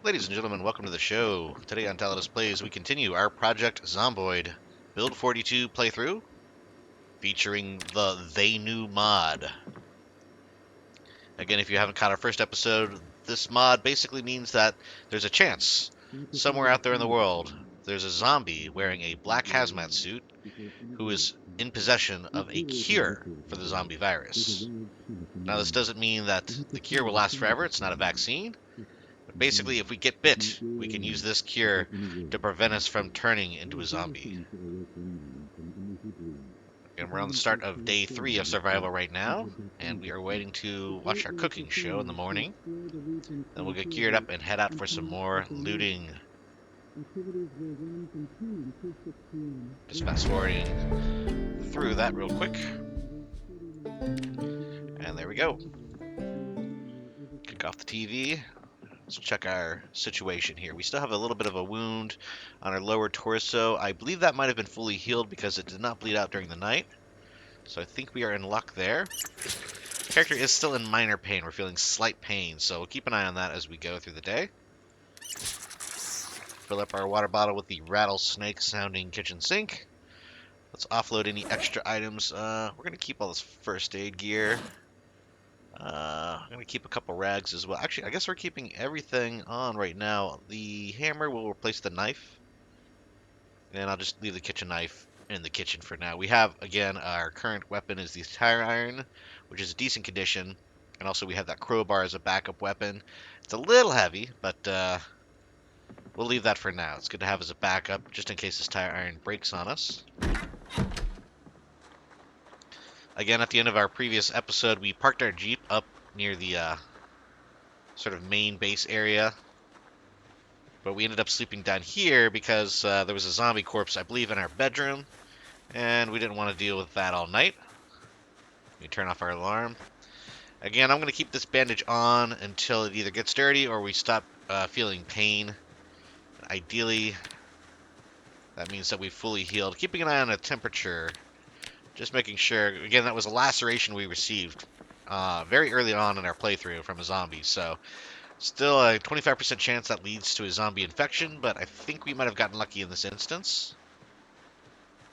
Ladies and gentlemen, welcome to the show. Today on Tallidus Plays, we continue our Project Zomboid Build 42 playthrough featuring the They Knew mod. Again, if you haven't caught our first episode, this mod basically means that there's a chance somewhere out there in the world there's a zombie wearing a black hazmat suit who is in possession of a cure for the zombie virus. Now, this doesn't mean that the cure will last forever. It's not a vaccine. But basically, if we get bit, we can use this cure to prevent us from turning into a zombie. And we're on the start of day 3 of survival right now, and we are waiting to watch our cooking show in the morning. Then we'll get geared up and head out for some more looting. Just fast forwarding through that real quick. And there we go. Kick off the TV. Let's check our situation here. We still have a little bit of a wound on our lower torso. I believe that might have been fully healed because it did not bleed out during the night. So I think we are in luck there. The character is still in minor pain. We're feeling slight pain, so we'll keep an eye on that as we go through the day. Fill up our water bottle with the rattlesnake-sounding kitchen sink. Let's offload any extra items. We're going to keep all this first aid gear. I'm going to keep a couple rags as well. Actually, I guess we're keeping everything on right now. The hammer will replace the knife. And I'll just leave the kitchen knife in the kitchen for now. We have, again, our current weapon is the tire iron, which is a decent condition. And also we have that crowbar as a backup weapon. It's a little heavy, but we'll leave that for now. It's good to have as a backup, just in case this tire iron breaks on us. Again, at the end of our previous episode, we parked our Jeep up near the sort of main base area. But we ended up sleeping down here because there was a zombie corpse, I believe, in our bedroom. And we didn't want to deal with that all night. We turn off our alarm. Again, I'm going to keep this bandage on until it either gets dirty or we stop feeling pain. Ideally, that means that we've fully healed. Keeping an eye on the temperature. Just making sure, again, that was a laceration we received very early on in our playthrough from a zombie, so still a 25% chance that leads to a zombie infection, but I think we might have gotten lucky in this instance.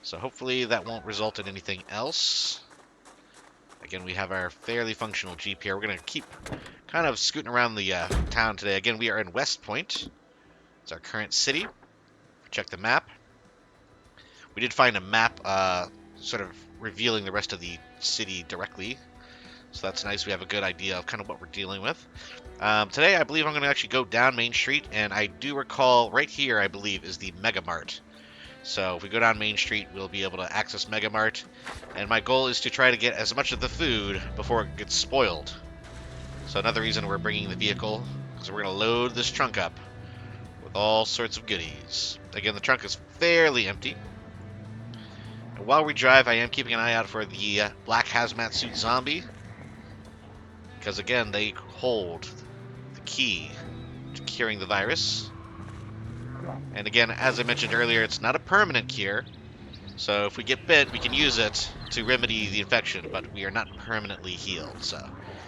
So hopefully that won't result in anything else. Again, we have our fairly functional Jeep here. We're going to keep kind of scooting around the town today. Again, we are in Westpoint. It's our current city. Check the map. We did find a map sort of revealing the rest of the city directly. So that's nice. We have a good idea of kind of what we're dealing with. Today, I believe I'm going to actually go down Main Street, and I do recall right here, I believe, is the Giga-Mart. So if we go down Main Street, we'll be able to access Giga-Mart, and my goal is to try to get as much of the food before it gets spoiled. So another reason we're bringing the vehicle, because we're going to load this trunk up with all sorts of goodies. Again, the trunk is fairly empty. And while we drive, I am keeping an eye out for the black hazmat suit zombie, because again, they hold the key to curing the virus. And again, as I mentioned earlier, it's not a permanent cure, so if we get bit, we can use it to remedy the infection, but we are not permanently healed, so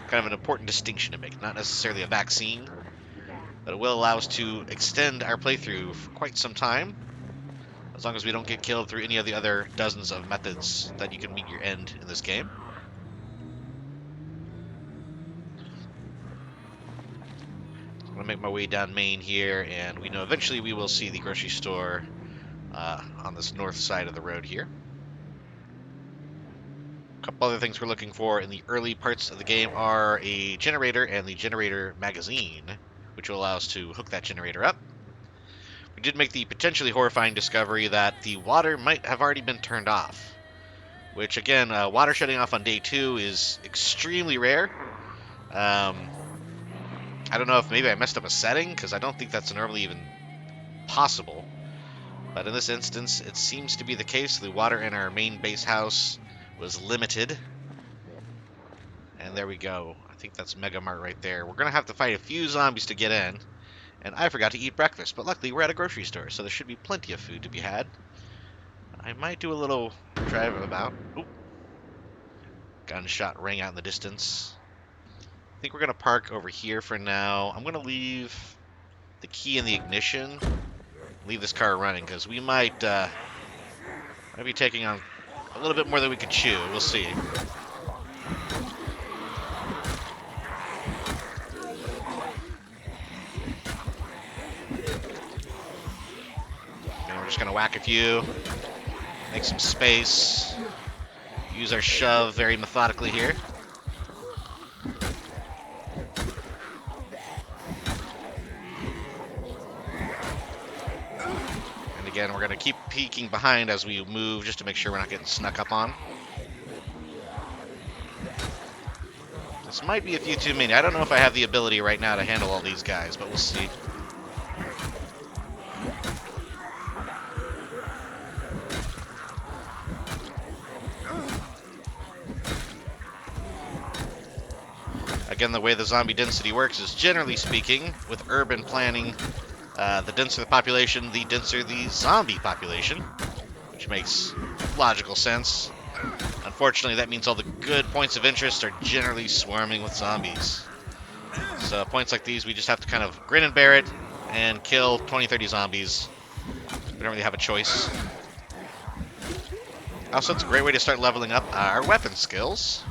kind of an important distinction to make. Not necessarily a vaccine, but it will allow us to extend our playthrough for quite some time, as long as we don't get killed through any of the other dozens of methods that you can meet your end in this game. I'm going to make my way down Main here, and we know eventually we will see the grocery store on this north side of the road here. A couple other things we're looking for in the early parts of the game are a generator and the generator magazine, which will allow us to hook that generator up. We did make the potentially horrifying discovery that the water might have already been turned off, which again, water shutting off on day 2 is extremely rare. I don't know if maybe I messed up a setting, because I don't think that's normally even possible. But in this instance, it seems to be the case. The water in our main base house was limited. And there we go. I think that's Giga-Mart right there. We're going to have to fight a few zombies to get in. And I forgot to eat breakfast, but luckily we're at a grocery store, so there should be plenty of food to be had. I might do a little drive about. Oop. Gunshot rang out in the distance. I think we're going to park over here for now. I'm going to leave the key in the ignition, leave this car running, because we might be taking on a little bit more than we can chew. We'll see. And we're just going to whack a few, make some space, use our shove very methodically here. And again, we're going to keep peeking behind as we move just to make sure we're not getting snuck up on. This might be a few too many. I don't know if I have the ability right now to handle all these guys, but we'll see. Again, the way the zombie density works is, generally speaking, with urban planning, the denser the population, the denser the zombie population, which makes logical sense. Unfortunately, that means all the good points of interest are generally swarming with zombies. So points like these, we just have to kind of grin and bear it and kill 20, 30 zombies. We don't really have a choice. Also, it's a great way to start leveling up our weapon skills.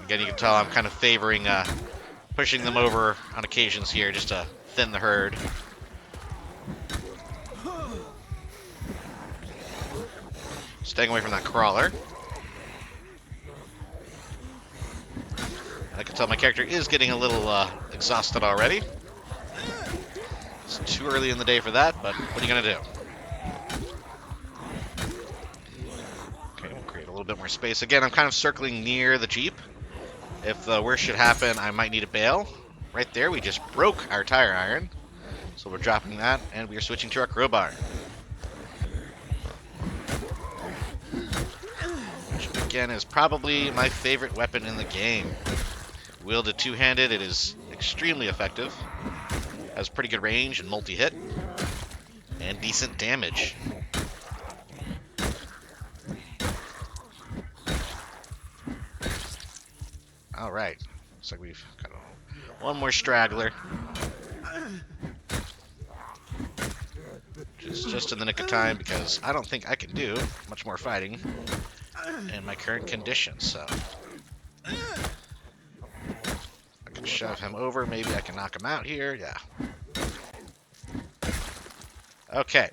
Again, you can tell I'm kind of favoring pushing them over on occasions here just to thin the herd. Staying away from that crawler. I can tell my character is getting a little exhausted already. It's too early in the day for that, but what are you going to do? Okay, we'll create a little bit more space. Again, I'm kind of circling near the Jeep. If the worst should happen, I might need a bail. Right there, we just broke our tire iron. So we're dropping that, and we are switching to our crowbar. Which, again, is probably my favorite weapon in the game. Wielded two-handed, it is extremely effective. Has pretty good range and multi-hit. And decent damage. Alright. Looks like we've got one more straggler. Just in the nick of time, because I don't think I can do much more fighting in my current condition, so I can shove him over. Maybe I can knock him out here. Yeah. Okay.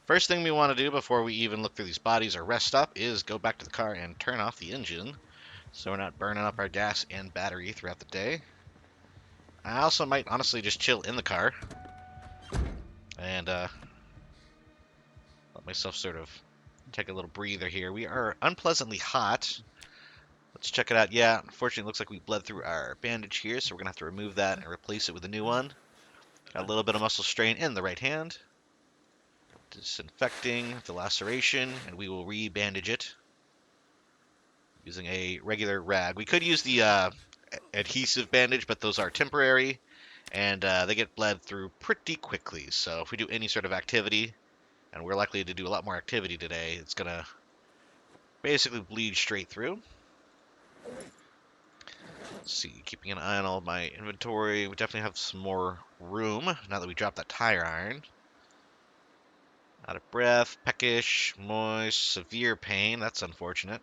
First thing we want to do before we even look through these bodies or rest up is go back to the car and turn off the engine, so we're not burning up our gas and battery throughout the day. I also might honestly just chill in the car and let myself sort of take a little breather here. We are unpleasantly hot. Let's check it out. Yeah, unfortunately, it looks like we bled through our bandage here, so we're going to have to remove that and replace it with a new one. Got a little bit of muscle strain in the right hand. Disinfecting the laceration, and we will re-bandage it using a regular rag. We could use the adhesive bandage, but those are temporary, and they get bled through pretty quickly. So if we do any sort of activity, and we're likely to do a lot more activity today, it's going to basically bleed straight through. Let's see, keeping an eye on all my inventory. We definitely have some more room now that we dropped that tire iron. Out of breath, peckish, moist, severe pain. That's unfortunate.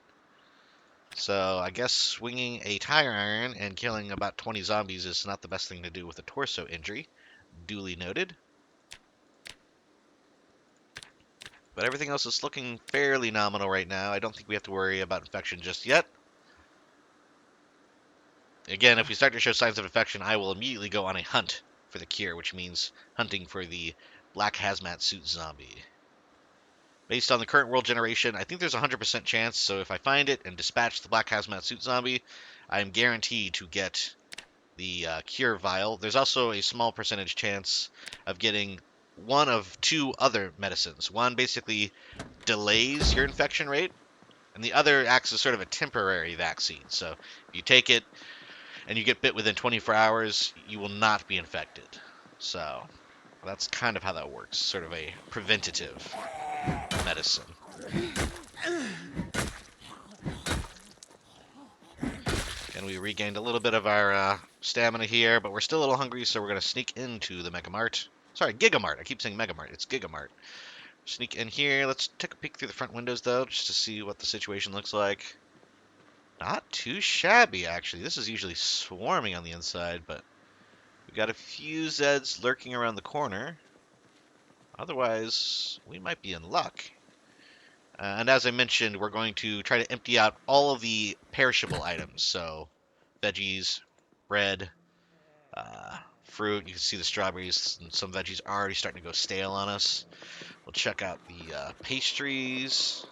So I guess swinging a tire iron and killing about 20 zombies is not the best thing to do with a torso injury. Duly noted. But everything else is looking fairly nominal right now. I don't think we have to worry about infection just yet. Again, if we start to show signs of infection, I will immediately go on a hunt for the cure, which means hunting for the black hazmat suit zombie. Based on the current world generation, I think there's a 100% chance, so if I find it and dispatch the black hazmat suit zombie, I am guaranteed to get the cure vial. There's also a small percentage chance of getting one of two other medicines. One basically delays your infection rate, and the other acts as sort of a temporary vaccine. So if you take it and you get bit within 24 hours, you will not be infected. So that's kind of how that works, sort of a preventative medicine. And we regained a little bit of our stamina here, but we're still a little hungry, so we're going to sneak into the Mega-Mart. Sorry, Giga-Mart. I keep saying Mega-Mart. It's Giga-Mart. Sneak in here. Let's take a peek through the front windows, though, just to see what the situation looks like. Not too shabby, actually. This is usually swarming on the inside, but we got a few Zeds lurking around the corner. Otherwise, we might be in luck. And as I mentioned, we're going to try to empty out all of the perishable items. So, veggies, bread, fruit. You can see the strawberries and some veggies are already starting to go stale on us. We'll check out the pastries.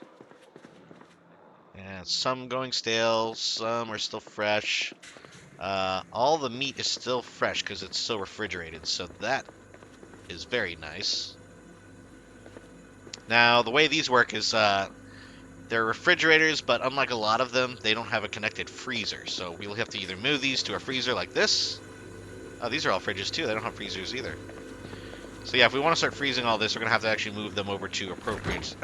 And some going stale, some are still fresh. All the meat is still fresh because it's still refrigerated, so that is very nice. Now, the way these work is they're refrigerators, but unlike a lot of them, they don't have a connected freezer. So we'll have to either move these to a freezer like this. Oh, these are all fridges too. They don't have freezers either. So yeah, if we want to start freezing all this, we're going to have to actually move them over to appropriate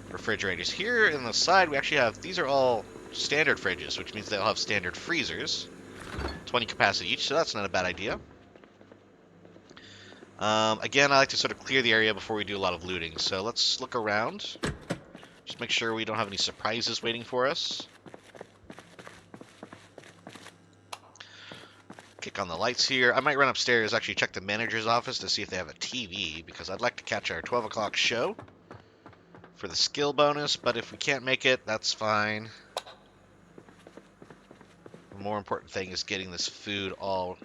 refrigerators. Here in the side, we actually have, these are all standard fridges, which means they'll have standard freezers. 20 capacity each, so that's not a bad idea. Again, I like to sort of clear the area before we do a lot of looting. So let's look around. Just make sure we don't have any surprises waiting for us. Kick on the lights here. I might run upstairs, actually check the manager's office to see if they have a TV, because I'd like to catch our 12 o'clock show for the skill bonus, but if we can't make it, that's fine. The more important thing is getting this food all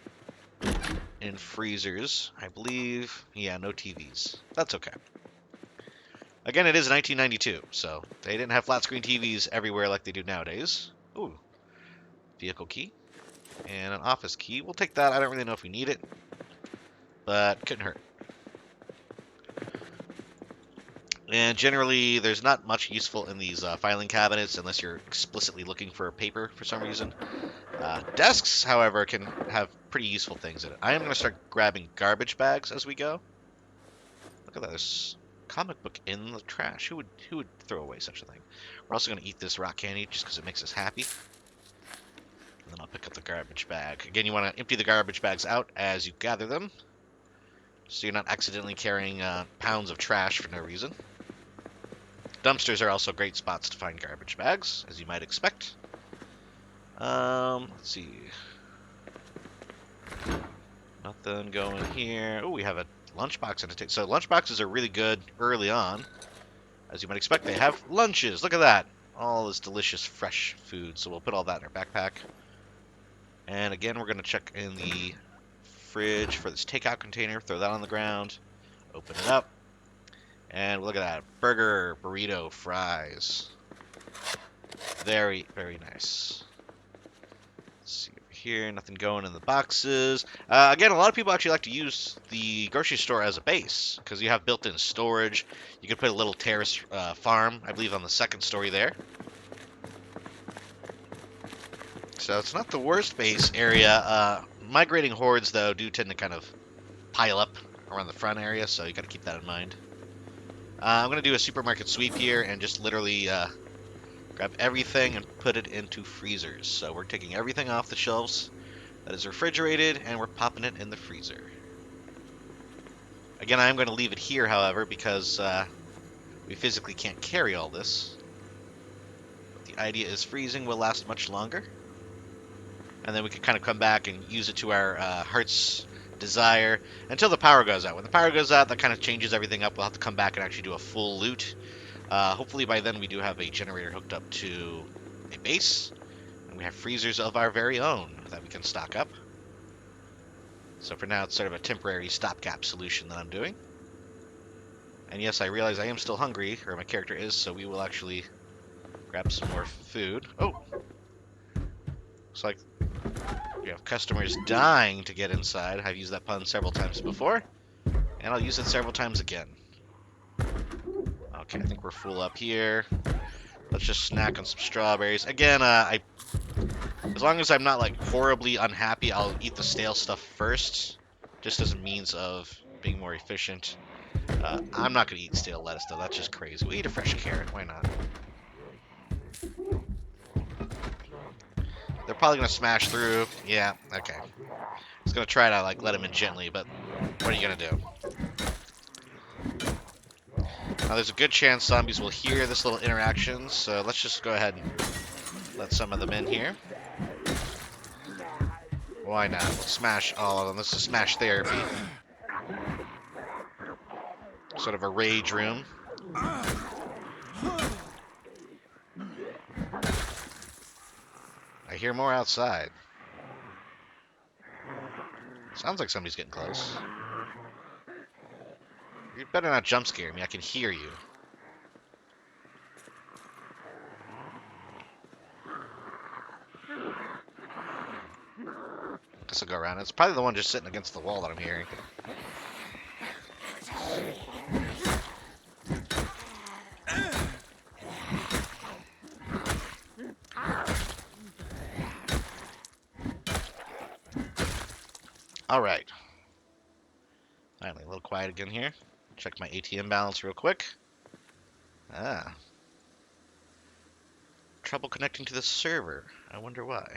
in freezers. I believe, yeah, no TVs. That's okay. Again, it is 1992, so they didn't have flat screen TVs everywhere like they do nowadays. Ooh, vehicle key. And an office key. We'll take that. I don't really know if we need it, but couldn't hurt. And generally, there's not much useful in these filing cabinets unless you're explicitly looking for a paper for some reason. Desks, however, can have pretty useful things in it. I am going to start grabbing garbage bags as we go. Look at that. There's a comic book in the trash. Who would throw away such a thing? We're also going to eat this rock candy just because it makes us happy. And then I'll pick up the garbage bag. Again, you want to empty the garbage bags out as you gather them, so you're not accidentally carrying pounds of trash for no reason. Dumpsters are also great spots to find garbage bags, as you might expect. Let's see. Nothing going here. Oh, we have a lunchbox in it. So lunchboxes are really good early on. As you might expect, they have lunches. Look at that. All this delicious fresh food. So we'll put all that in our backpack. And again, we're going to check in the fridge for this takeout container. Throw that on the ground. Open it up. And look at that. Burger, burrito, fries. Very, very nice. Let's see over here. Nothing going in the boxes. Again, a lot of people actually like to use the grocery store as a base because you have built-in storage. You can put a little terrace farm, I believe, on the second story there. So it's not the worst base area. Migrating hordes, though, do tend to kind of pile up around the front area, so you got to keep that in mind. I'm going to do a supermarket sweep here and just literally grab everything and put it into freezers. So we're taking everything off the shelves that is refrigerated, and we're popping it in the freezer. Again, I'm going to leave it here, however, because we physically can't carry all this. But the idea is freezing will last much longer. And then we can kind of come back and use it to our heart's desire until the power goes out. When the power goes out, that kind of changes everything up. We'll have to come back and actually do a full loot. Hopefully by then we do have a generator hooked up to a base. And we have freezers of our very own that we can stock up. So for now, it's sort of a temporary stopgap solution that I'm doing. And yes, I realize I am still hungry, or my character is, so we will actually grab some more food. Oh! Looks like we have customers dying to get inside. I've used that pun several times before, and I'll use it several times again. Okay, I think we're full up here. Let's just snack on some strawberries. Again, as long as I'm not like horribly unhappy, I'll eat the stale stuff first, just as a means of being more efficient. I'm not going to eat stale lettuce, though. That's just crazy. We'll eat a fresh carrot. Why not? They're probably gonna smash through. Yeah, okay. I was gonna try to like let them in gently, but what are you gonna do? Now there's a good chance zombies will hear this little interaction, so let's just go ahead and let some of them in here. Why not? We'll smash all of them. This is smash therapy. Sort of a rage room. I hear more outside. Sounds like somebody's getting close. You better not jump scare me. I can hear you. Guess I'll go around. It's probably the one just sitting against the wall that I'm hearing. All right. Finally, a little quiet again here. Check my ATM balance real quick. Ah. Trouble connecting to the server. I wonder why.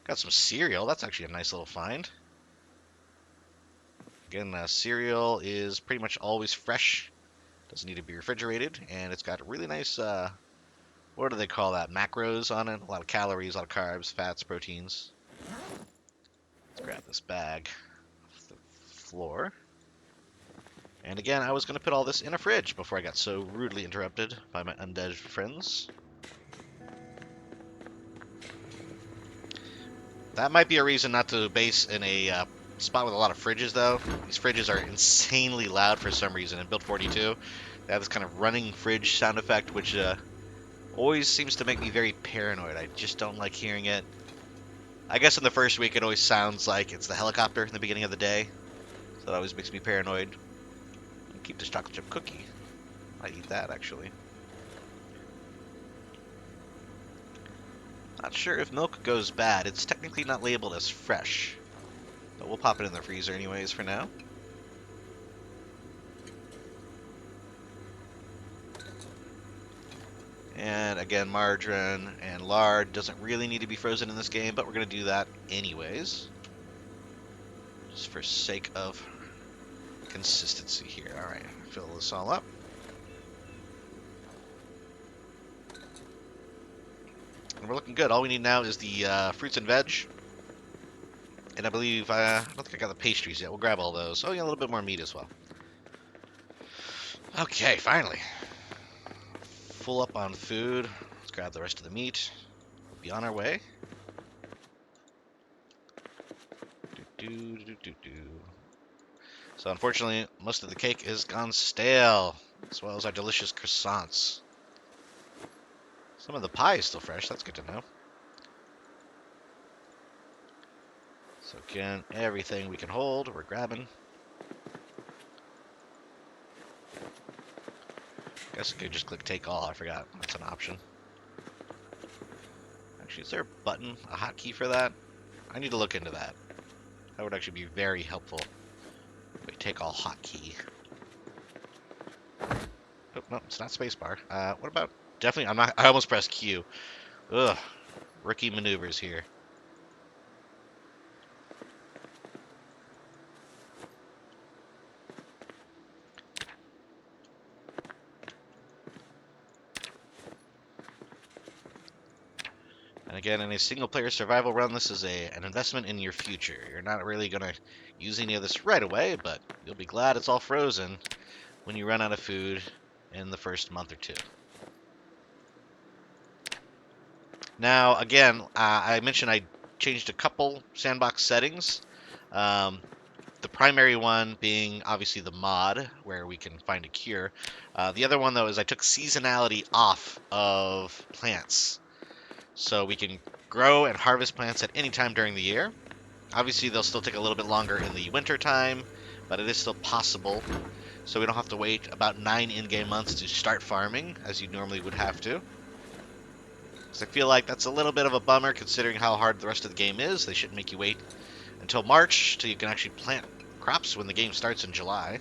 Got some cereal. That's actually a nice little find. Again, cereal is pretty much always fresh. Doesn't need to be refrigerated. And it's got really nice, what do they call that? Macros on it. A lot of calories, a lot of carbs, fats, proteins. Let's grab this bag off the floor. And again, I was going to put all this in a fridge before I got so rudely interrupted by my undead friends. That might be a reason not to base in a spot with a lot of fridges, though. These fridges are insanely loud for some reason. In Build 42, they have this kind of running fridge sound effect, which always seems to make me very paranoid. I just don't like hearing it. I guess in the first week, it always sounds like it's the helicopter in the beginning of the day. So that always makes me paranoid. I'll keep this chocolate chip cookie. I eat that, actually. Not sure if milk goes bad. It's technically not labeled as fresh. But we'll pop it in the freezer anyways for now. And again, margarine and lard doesn't really need to be frozen in this game, but we're going to do that anyways. Just for sake of consistency here. Alright, fill this all up. And we're looking good. All we need now is the fruits and veg. And I believe, I don't think I got the pastries yet. We'll grab all those. Oh yeah, a little bit more meat as well. Okay, finally. Full up on food. Let's grab the rest of the meat. We'll be on our way. So unfortunately, most of the cake is gone stale, as well as our delicious croissants. Some of the pie is still fresh. That's good to know. So again, everything we can hold, we're grabbing. Guess I could just click take all. I forgot. That's an option. Actually, is there a button, a hotkey for that? I need to look into that. That would actually be very helpful. Wait, take all hotkey. Oh, no, it's not spacebar. What about... Definitely, I'm not... I almost pressed Q. Ugh. Rookie maneuvers here. And again, in a single-player survival run, this is an investment in your future. You're not really going to use any of this right away, but you'll be glad it's all frozen when you run out of food in the first month or two. Now, again, I mentioned I changed a couple sandbox settings. The primary one being, obviously, the mod, where we can find a cure. The other one, though, is I took seasonality off of plants. So we can grow and harvest plants at any time during the year. Obviously, they'll still take a little bit longer in the winter time, but it is still possible. So we don't have to wait about 9 in-game months to start farming, as you normally would have to. Because I feel like that's a little bit of a bummer, considering how hard the rest of the game is. They shouldn't make you wait until March till you can actually plant crops when the game starts in July.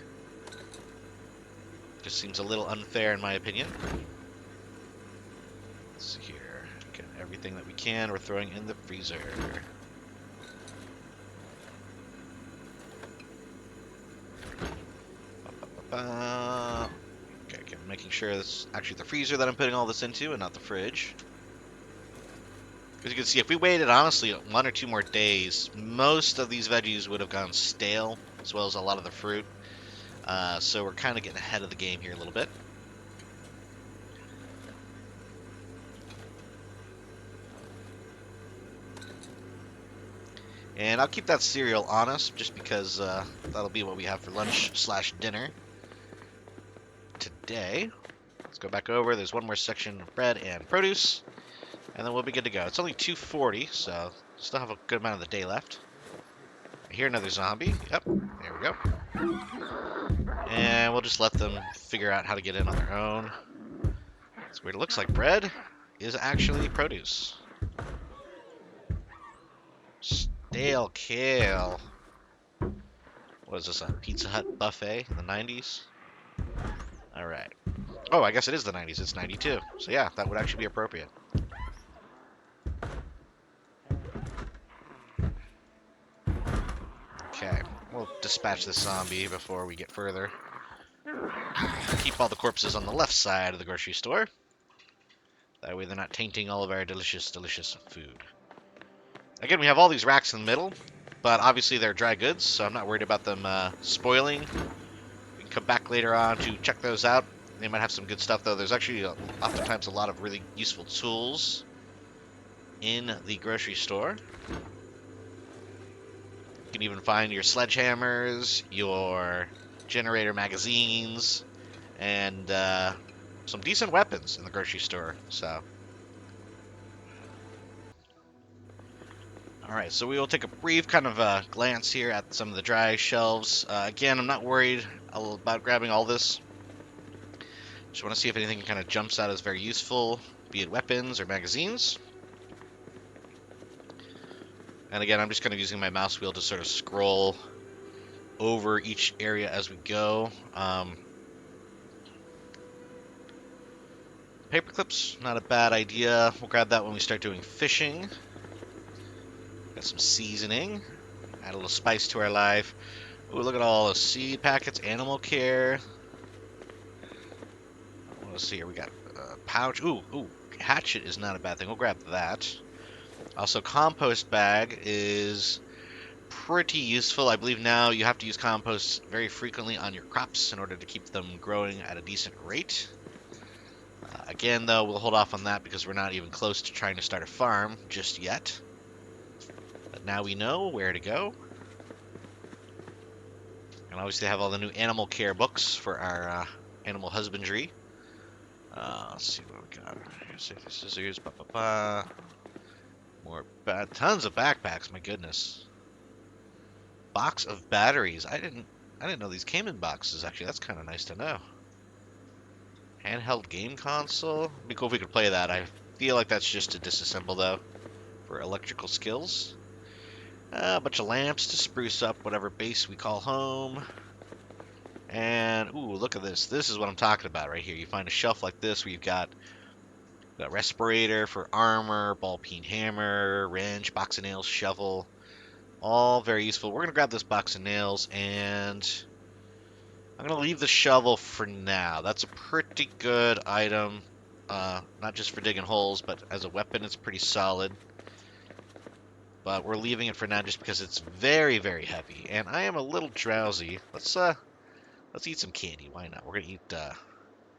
Just seems a little unfair, in my opinion. Let's see here. Get everything that we can we're throwing in the freezer. Okay, making sure it's actually the freezer that I'm putting all this into and not the fridge. As you can see, if we waited, honestly, 1 or 2 more days, most of these veggies would have gone stale, as well as a lot of the fruit. So we're kind of getting ahead of the game here a little bit. And I'll keep that cereal on us, just because that'll be what we have for lunch/dinner today. Let's go back over. There's one more section of bread and produce, and then we'll be good to go. It's only 2:40, so still have a good amount of the day left. I hear another zombie. Yep, there we go. And we'll just let them figure out how to get in on their own. It's weird. It looks like bread is actually produce. Stale kale. What is this, a Pizza Hut buffet in the 90s? Alright. Oh, I guess it is the 90s. It's 92. So yeah, that would actually be appropriate. Okay, we'll dispatch this zombie before we get further. Keep all the corpses on the left side of the grocery store. That way they're not tainting all of our delicious, delicious food. Again, we have all these racks in the middle, but obviously they're dry goods, so I'm not worried about them spoiling. We can come back later on to check those out. They might have some good stuff, though. There's actually oftentimes a lot of really useful tools in the grocery store. You can even find your sledgehammers, your generator magazines, and some decent weapons in the grocery store. So, all right, so we will take a brief kind of glance here at some of the dry shelves. Again, I'm not worried about grabbing all this. Just want to see if anything kind of jumps out as very useful, be it weapons or magazines. And again, I'm just kind of using my mouse wheel to sort of scroll over each area as we go. Paper clips, not a bad idea. We'll grab that when we start doing fishing. Got some seasoning. Add a little spice to our life. Ooh, look at all the seed packets, animal care. Let's see here. We got a pouch. Ooh, hatchet is not a bad thing. We'll grab that. Also, compost bag is pretty useful. I believe now you have to use compost very frequently on your crops in order to keep them growing at a decent rate. Again, though, we'll hold off on that because we're not even close to trying to start a farm just yet. But now we know where to go. And obviously have all the new animal care books for our animal husbandry. Let's see what we got. Scissors, more tons of backpacks, my goodness. Box of batteries. I didn't know these came in boxes, actually. That's kind of nice to know. Handheld game console. It'd be cool if we could play that. I feel like that's just to disassemble, though, for electrical skills. A bunch of lamps to spruce up whatever base we call home. And, ooh, look at this. This is what I'm talking about right here. You find a shelf like this where you've got a respirator for armor, ball-peen hammer, wrench, box of nails, shovel. All very useful. We're going to grab this box of nails, and I'm going to leave the shovel for now. That's a pretty good item, not just for digging holes, but as a weapon, it's pretty solid. But we're leaving it for now just because it's very, very heavy, and I am a little drowsy. Let's eat some candy. Why not? We're going to eat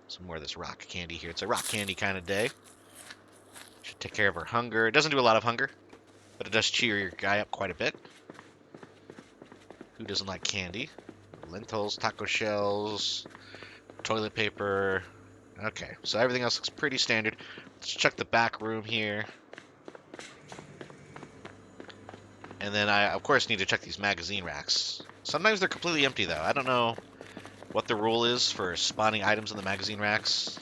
some more of this rock candy here. It's a rock candy kind of day. Should take care of our hunger. It doesn't do a lot of hunger, but it does cheer your guy up quite a bit. Who doesn't like candy? Lentils, taco shells, toilet paper. Okay, so everything else looks pretty standard. Let's check the back room here. And then I, of course, need to check these magazine racks. Sometimes they're completely empty, though. I don't know what the rule is for spawning items in the magazine racks,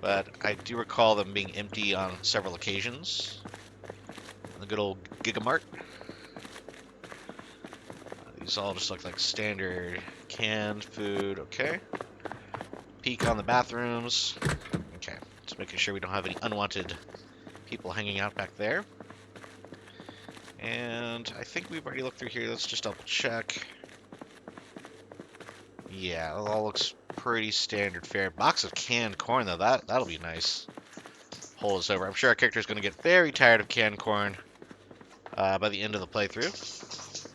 but I do recall them being empty on several occasions. The good old Giga-Mart. These all just look like standard canned food. Okay. Peek on the bathrooms. Okay. Just making sure we don't have any unwanted people hanging out back there. And I think we've already looked through here. Let's just double check. Yeah, it all looks pretty standard fare. Box of canned corn, though. That'll be nice. Hole is over. I'm sure our character's going to get very tired of canned corn by the end of the playthrough.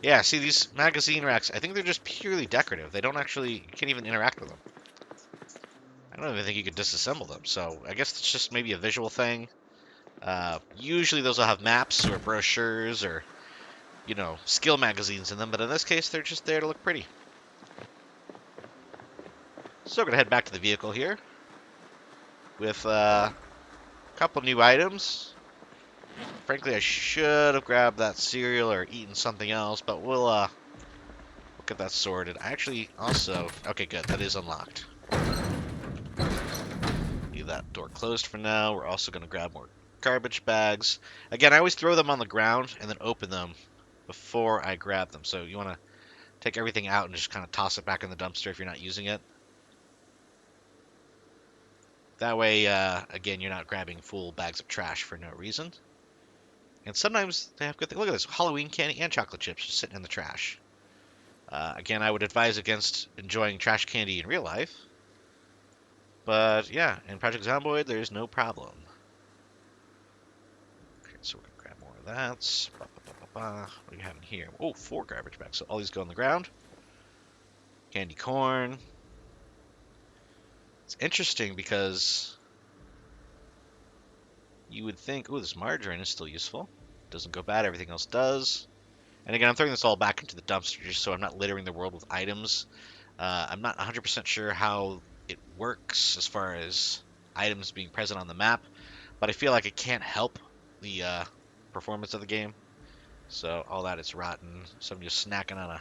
Yeah, see, these magazine racks, I think they're just purely decorative. They don't actually, you can't even interact with them. I don't even think you could disassemble them, so I guess it's just maybe a visual thing. Usually those will have maps or brochures or, you know, skill magazines in them, but in this case, they're just there to look pretty. So we're going to head back to the vehicle here with a couple new items. Frankly, I should have grabbed that cereal or eaten something else, but we'll get that sorted. I actually also... Okay, good. That is unlocked. Leave that door closed for now. We're also going to grab more garbage bags. Again, I always throw them on the ground and then open them before I grab them. So you want to take everything out and just kind of toss it back in the dumpster if you're not using it. That way, again, you're not grabbing full bags of trash for no reason. And sometimes they have good things. Look at this. Halloween candy and chocolate chips just sitting in the trash. Again, I would advise against enjoying trash candy in real life. But, yeah, in Project Zomboid, there's no problem. Okay, so we're going to grab more of that. What do we have in here? Oh, 4 garbage bags. So all these go on the ground. Candy corn. It's interesting because you would think, oh, this margarine is still useful. Doesn't go bad. Everything else does. And again, I'm throwing this all back into the dumpster just so I'm not littering the world with items. I'm not 100% sure how it works as far as items being present on the map, but I feel like it can't help the performance of the game. So all that is rotten. So I'm just snacking on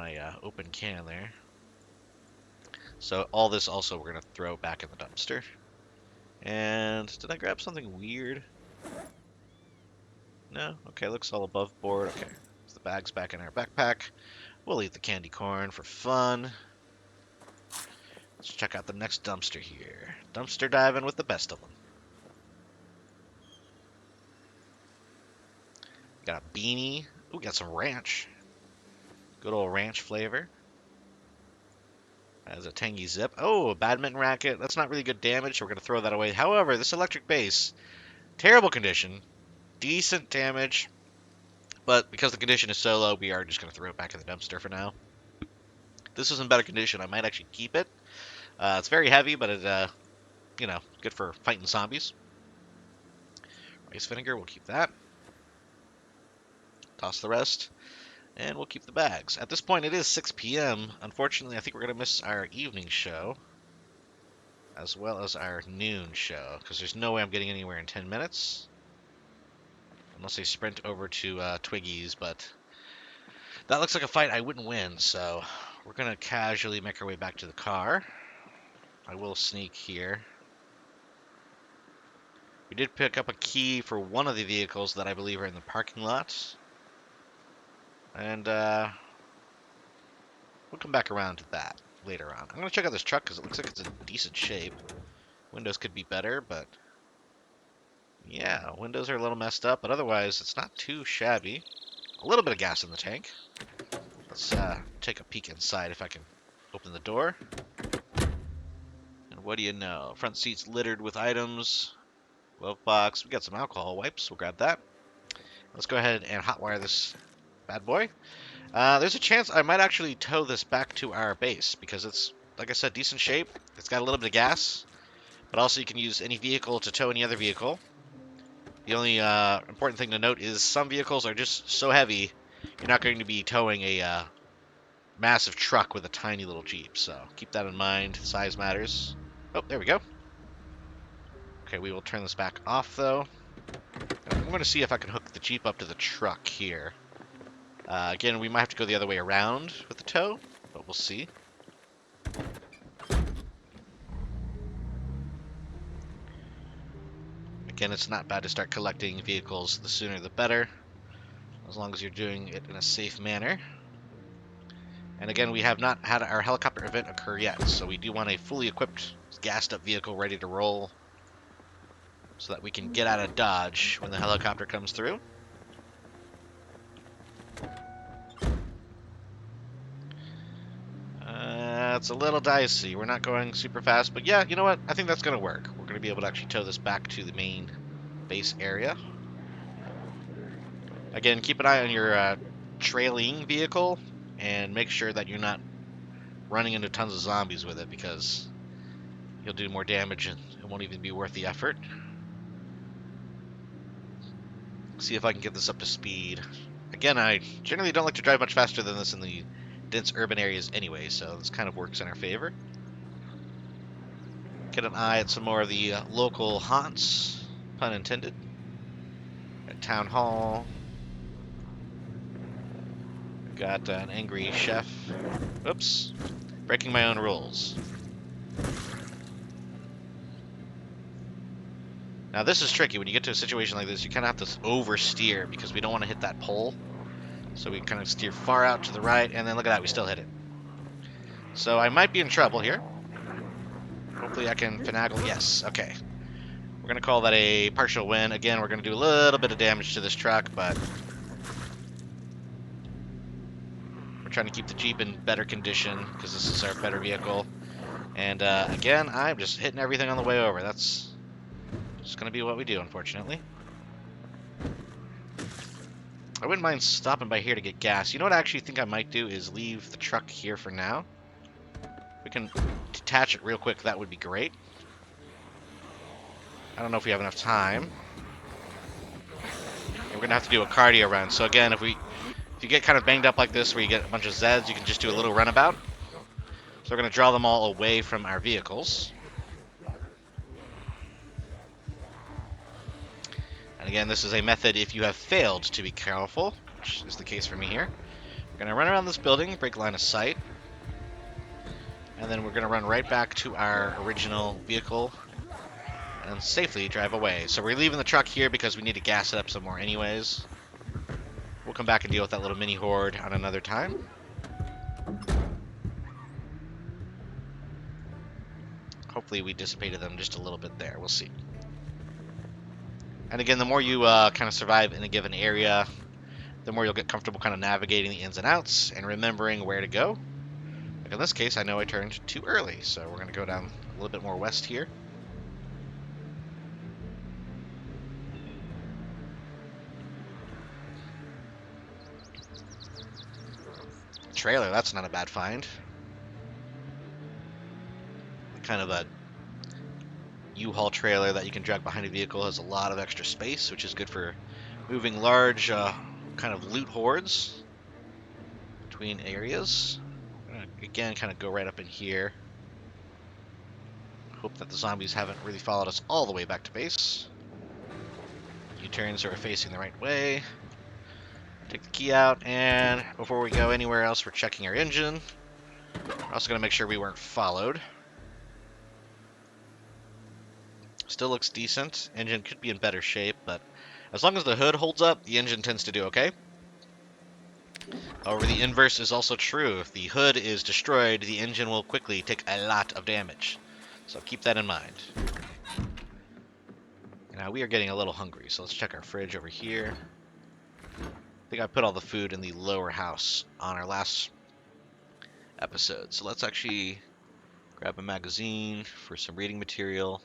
a open can there. So all this also we're gonna throw back in the dumpster. And did I grab something weird? No? Okay, looks all above board. Okay, so the bag's back in our backpack. We'll eat the candy corn for fun. Let's check out the next dumpster here. Dumpster diving with the best of them. Got a beanie. Ooh, got some ranch. Good old ranch flavor. Has a tangy zip. Oh, a badminton racket. That's not really good damage, so we're going to throw that away. However, this electric bass, terrible condition. Decent damage. But because the condition is so low, we are just going to throw it back in the dumpster for now. If this is in better condition, I might actually keep it. It's very heavy, but it, you know, good for fighting zombies. Rice vinegar, we'll keep that. Toss the rest. And we'll keep the bags. At this point, it is 6 p.m. Unfortunately, I think we're going to miss our evening show, as well as our noon show, because there's no way I'm getting anywhere in 10 minutes. Unless I sprint over to Twiggy's, but that looks like a fight I wouldn't win, so we're going to casually make our way back to the car. I will sneak here. We did pick up a key for one of the vehicles that I believe are in the parking lot. And we'll come back around to that later on. I'm going to check out this truck because it looks like it's in decent shape. Windows could be better, but yeah, windows are a little messed up, but otherwise it's not too shabby. A little bit of gas in the tank. Let's take a peek inside if I can open the door. And what do you know? Front seat's littered with items. Glove box. We got some alcohol wipes. We'll grab that. Let's go ahead and hotwire this bad boy. There's a chance I might actually tow this back to our base because it's, like I said, decent shape. It's got a little bit of gas, but also you can use any vehicle to tow any other vehicle. The only important thing to note is some vehicles are just so heavy, you're not going to be towing a massive truck with a tiny little Jeep. So keep that in mind. Size matters. Oh, there we go. Okay, we will turn this back off, though. I'm going to see if I can hook the Jeep up to the truck here. Again, we might have to go the other way around with the tow, but we'll see. Again, it's not bad to start collecting vehicles. The sooner the better, as long as you're doing it in a safe manner. And again, we have not had our helicopter event occur yet, so we do want a fully equipped, gassed up vehicle ready to roll. so that we can get out of dodge when the helicopter comes through. It's a little dicey. We're not going super fast, but yeah, you know what? I think that's going to work. We're going to be able to actually tow this back to the main base area. Again, keep an eye on your trailing vehicle and make sure that you're not running into tons of zombies with it, because you'll do more damage and it won't even be worth the effort. See if I can get this up to speed. Again, I generally don't like to drive much faster than this in the dense urban areas anyway, so this kind of works in our favor. Get an eye at some more of the local haunts, pun intended. At Town Hall. Got an angry chef. Oops. Breaking my own rules. Now this is tricky. When you get to a situation like this, you kind of have to oversteer because we don't want to hit that pole. So we kind of steer far out to the right, and then look at that, we still hit it. So I might be in trouble here. Hopefully I can finagle. Yes, okay. We're going to call that a partial win. Again, we're going to do a little bit of damage to this truck, but we're trying to keep the Jeep in better condition because this is our better vehicle. And again, I'm just hitting everything on the way over. That's just going to be what we do, unfortunately. I wouldn't mind stopping by here to get gas. You know what I actually think I might do is leave the truck here for now. We can detach it real quick. That would be great. I don't know if we have enough time. We're going to have to do a cardio run. So again, if you get kind of banged up like this where you get a bunch of Zeds, you can just do a little runabout. So we're going to draw them all away from our vehicles. And again, this is a method if you have failed to be careful, which is the case for me here. We're going to run around this building, break line of sight, and then we're going to run right back to our original vehicle and safely drive away. So we're leaving the truck here because we need to gas it up some more anyways. We'll come back and deal with that little mini horde on another time. Hopefully we dissipated them just a little bit there. We'll see. And again, the more you kind of survive in a given area, the more you'll get comfortable kind of navigating the ins and outs and remembering where to go. Like in this case, I know I turned too early, so we're going to go down a little bit more west here. Trailer, that's not a bad find. Kind of a U-Haul trailer that you can drag behind a vehicle has a lot of extra space, which is good for moving large kind of loot hordes between areas. Again, kind of go right up in here. Hope that the zombies haven't really followed us all the way back to base. U-turns are facing the right way. Take the key out, and before we go anywhere else, we're checking our engine. We're also going to make sure we weren't followed. Still looks decent. Engine could be in better shape, but as long as the hood holds up, the engine tends to do okay. However, the inverse is also true. If the hood is destroyed, the engine will quickly take a lot of damage. So keep that in mind. Now, we are getting a little hungry, so let's check our fridge over here. I think I put all the food in the lower house on our last episode. So let's actually grab a magazine for some reading material.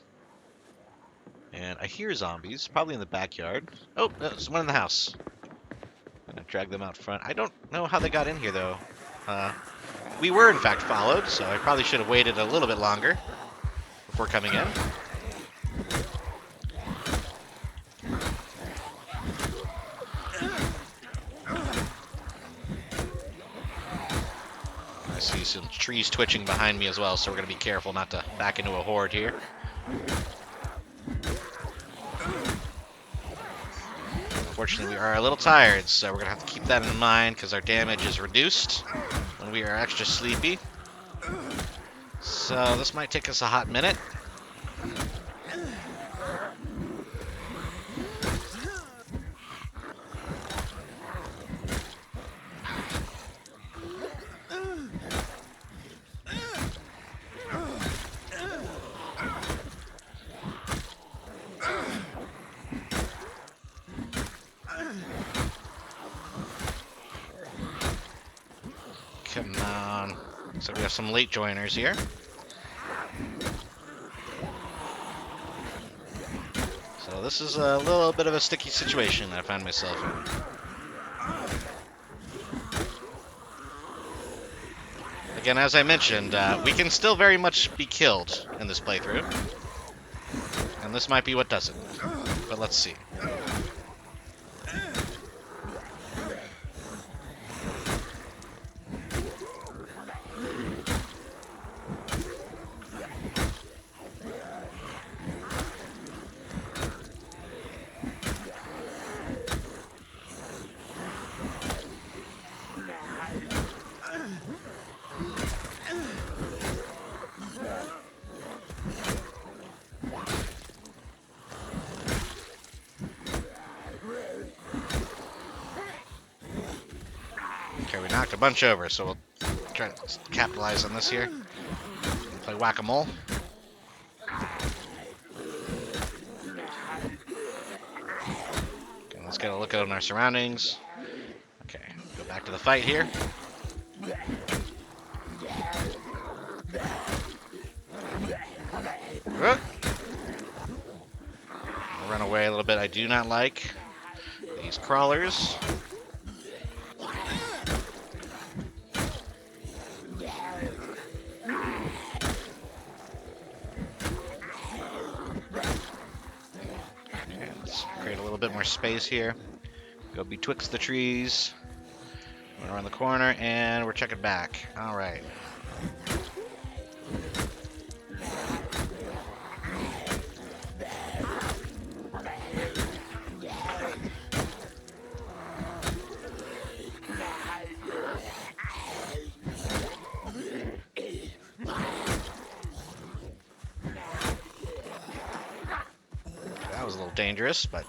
And I hear zombies, probably in the backyard. Oh, there's one in the house. I'm gonna drag them out front. I don't know how they got in here, though. We were, in fact, followed, so I probably should have waited a little bit longer before coming in. I see some trees twitching behind me as well, so we're gonna be careful not to back into a horde here. Unfortunately, we are a little tired, so we're going to have to keep that in mind because our damage is reduced when we are extra sleepy. So this might take us a hot minute. Come on. So we have some late joiners here. So this is a little bit of a sticky situation I find myself in. Again, as I mentioned, we can still very much be killed in this playthrough. And this might be what does it. But let's see. Okay, we knocked a bunch over, so we'll try to capitalize on this here. Play whack-a-mole. Okay, let's get a look at our surroundings. Okay, go back to the fight here. I'll run away a little bit. I do not like these crawlers. Create a little bit more space here. Go betwixt the trees. We're around the corner, and we're checking back. All right. That was a little dangerous, but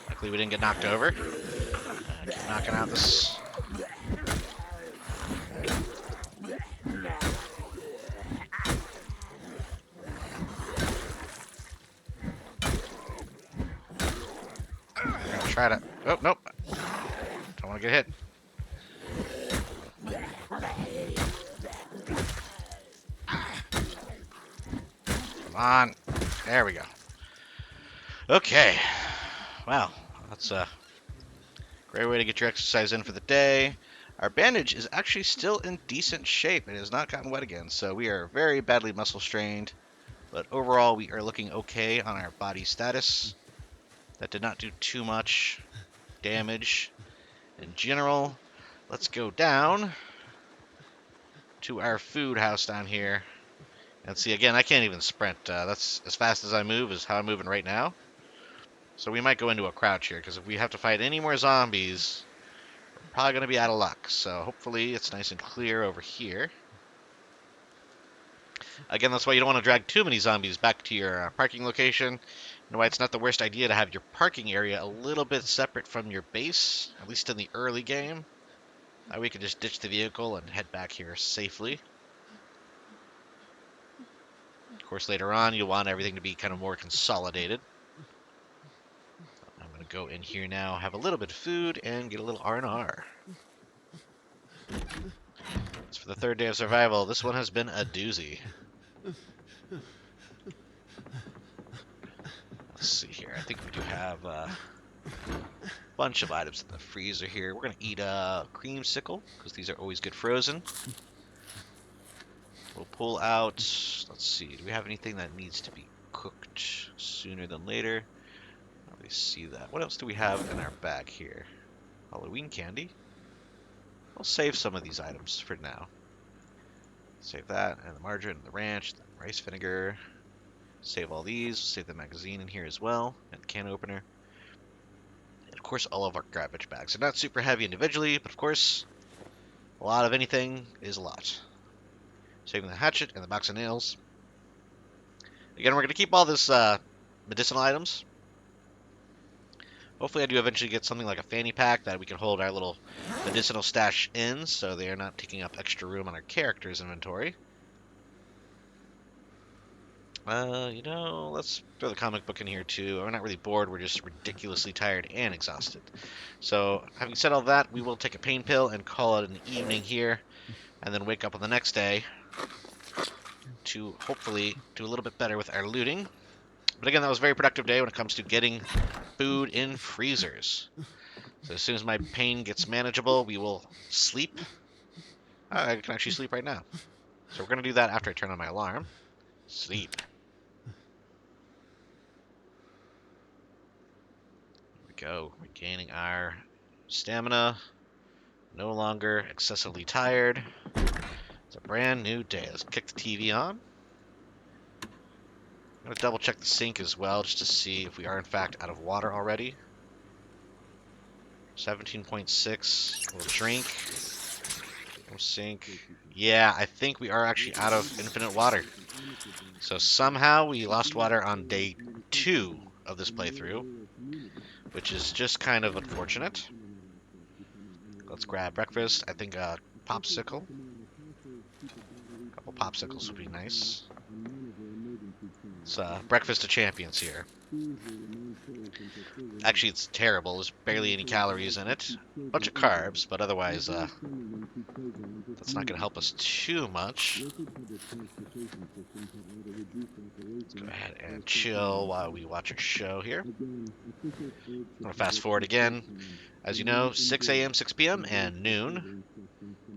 luckily we didn't get knocked over. Keep knocking out this. We're gonna try to. Oh, nope. Don't want to get hit. Come on. There we go. Okay. Wow. That's a great way to get your exercise in for the day. Our bandage is actually still in decent shape. It has not gotten wet again, so we are very badly muscle strained. But overall, we are looking okay on our body status. That did not do too much damage in general. Let's go down to our food house down here. And see, again, I can't even sprint. That's as fast as I move is how I'm moving right now. So we might go into a crouch here, because if we have to fight any more zombies, we're probably going to be out of luck. So hopefully it's nice and clear over here. Again, that's why you don't want to drag too many zombies back to your parking location. And why it's not the worst idea to have your parking area a little bit separate from your base, at least in the early game. That way we can just ditch the vehicle and head back here safely. Of course, later on, you'll want everything to be kind of more consolidated. I'm going to go in here now, have a little bit of food, and get a little R&R. As for the third day of survival, this one has been a doozy. Let's see here. I think we do have a bunch of items in the freezer here. We're going to eat a creamsicle, because these are always good frozen. We'll pull out, let's see, do we have anything that needs to be cooked sooner than later? I don't really see that. What else do we have in our bag here? Halloween candy. We'll save some of these items for now. Save that, and the margarine, and the ranch, the rice vinegar. Save all these. Save the magazine in here as well, and the can opener. And of course, all of our garbage bags. They're not super heavy individually, but of course, a lot of anything is a lot. Saving the hatchet and the box of nails. Again, we're going to keep all this medicinal items. Hopefully I do eventually get something like a fanny pack that we can hold our little medicinal stash in, so they are not taking up extra room on our character's inventory. Let's throw the comic book in here too. We're not really bored, we're just ridiculously tired and exhausted. So, having said all that, we will take a pain pill and call it an evening here, and then wake up on the next day to hopefully do a little bit better with our looting. But again, that was a very productive day when it comes to getting food in freezers. So as soon as my pain gets manageable, we will sleep. I can actually sleep right now. So we're going to do that after I turn on my alarm. Sleep. Here we go. Regaining our stamina. No longer excessively tired. It's a brand new day. Let's kick the TV on. I'm going to double check the sink as well, just to see if we are in fact out of water already. 17.6. We'll drink. We'll sink. Yeah, I think we are actually out of infinite water. So somehow we lost water on day 2 of this playthrough, which is just kind of unfortunate. Let's grab breakfast. I think a popsicle. A couple popsicles would be nice. It's breakfast of champions here. Actually, it's terrible. There's barely any calories in it. A bunch of carbs, but otherwise, that's not going to help us too much. Let's go ahead and chill while we watch our show here. I'm going to fast forward again. As you know, 6 a.m., 6 p.m., and noon,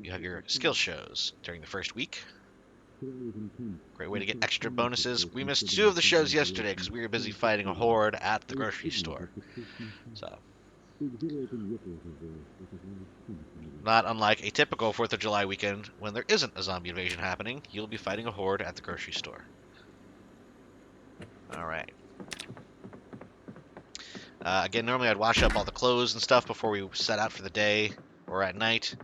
you have your skill shows during the first week. Great way to get extra bonuses. We missed 2 of the shows yesterday because we were busy fighting a horde at the grocery store. So, not unlike a typical 4th of July weekend when there isn't a zombie invasion happening, you'll be fighting a horde at the grocery store. Alright. Again, normally I'd wash up all the clothes and stuff before we set out for the day or at night.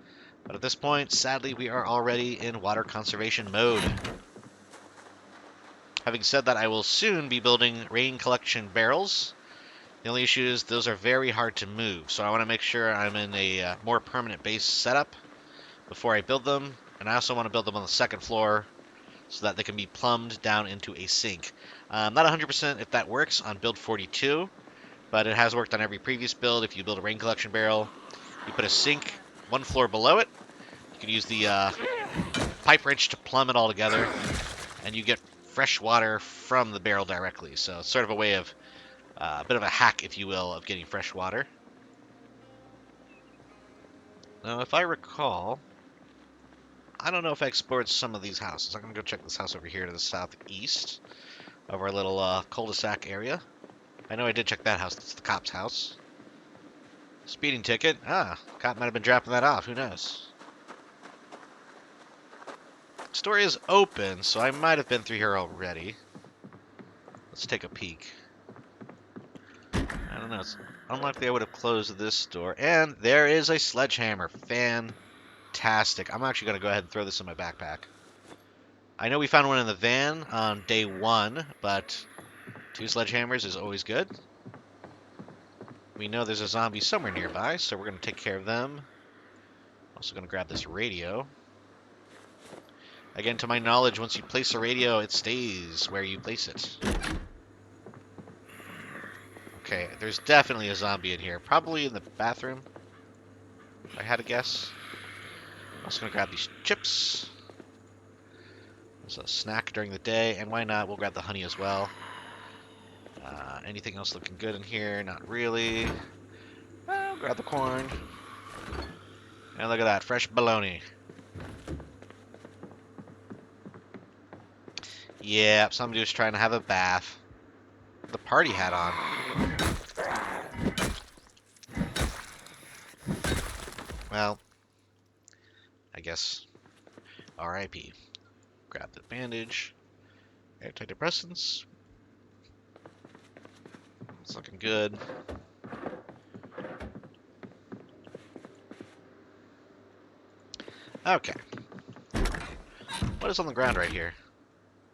But at this point, sadly, we are already in water conservation mode. Having said that, I will soon be building rain collection barrels. The only issue is those are very hard to move, so I want to make sure I'm in a more permanent base setup before I build them. And I also want to build them on the 2nd floor so that they can be plumbed down into a sink. Not 100% if that works on build 42, but it has worked on every previous build. If you build a rain collection barrel, you put a sink 1 floor below it. You can use the pipe wrench to plumb it all together, and you get fresh water from the barrel directly. So it's sort of a way of, a bit of a hack, if you will, of getting fresh water. Now, if I recall, I don't know if I explored some of these houses. I'm going to go check this house over here to the southeast of our little cul-de-sac area. I know I did check that house. That's the cop's house. Speeding ticket. Cop might have been dropping that off. Who knows? Store is open, so I might have been through here already. Let's take a peek. I don't know. It's unlikely I would have closed this door. And there is a sledgehammer. Fantastic. I'm actually going to go ahead and throw this in my backpack. I know we found one in the van on day 1, but 2 sledgehammers is always good. We know there's a zombie somewhere nearby, so we're going to take care of them. Also going to grab this radio. Again, to my knowledge, once you place a radio, it stays where you place it. Okay, there's definitely a zombie in here. Probably in the bathroom, if I had to guess. I'm also going to grab these chips. As a snack during the day, and why not? We'll grab the honey as well. Anything else looking good in here? Not really. I'll grab the corn. And look at that, fresh bologna. Yeah, somebody was trying to have a bath. The party hat on. Well, I guess R.I.P. Grab the bandage. Antidepressants. It's looking good. Okay. What is on the ground right here?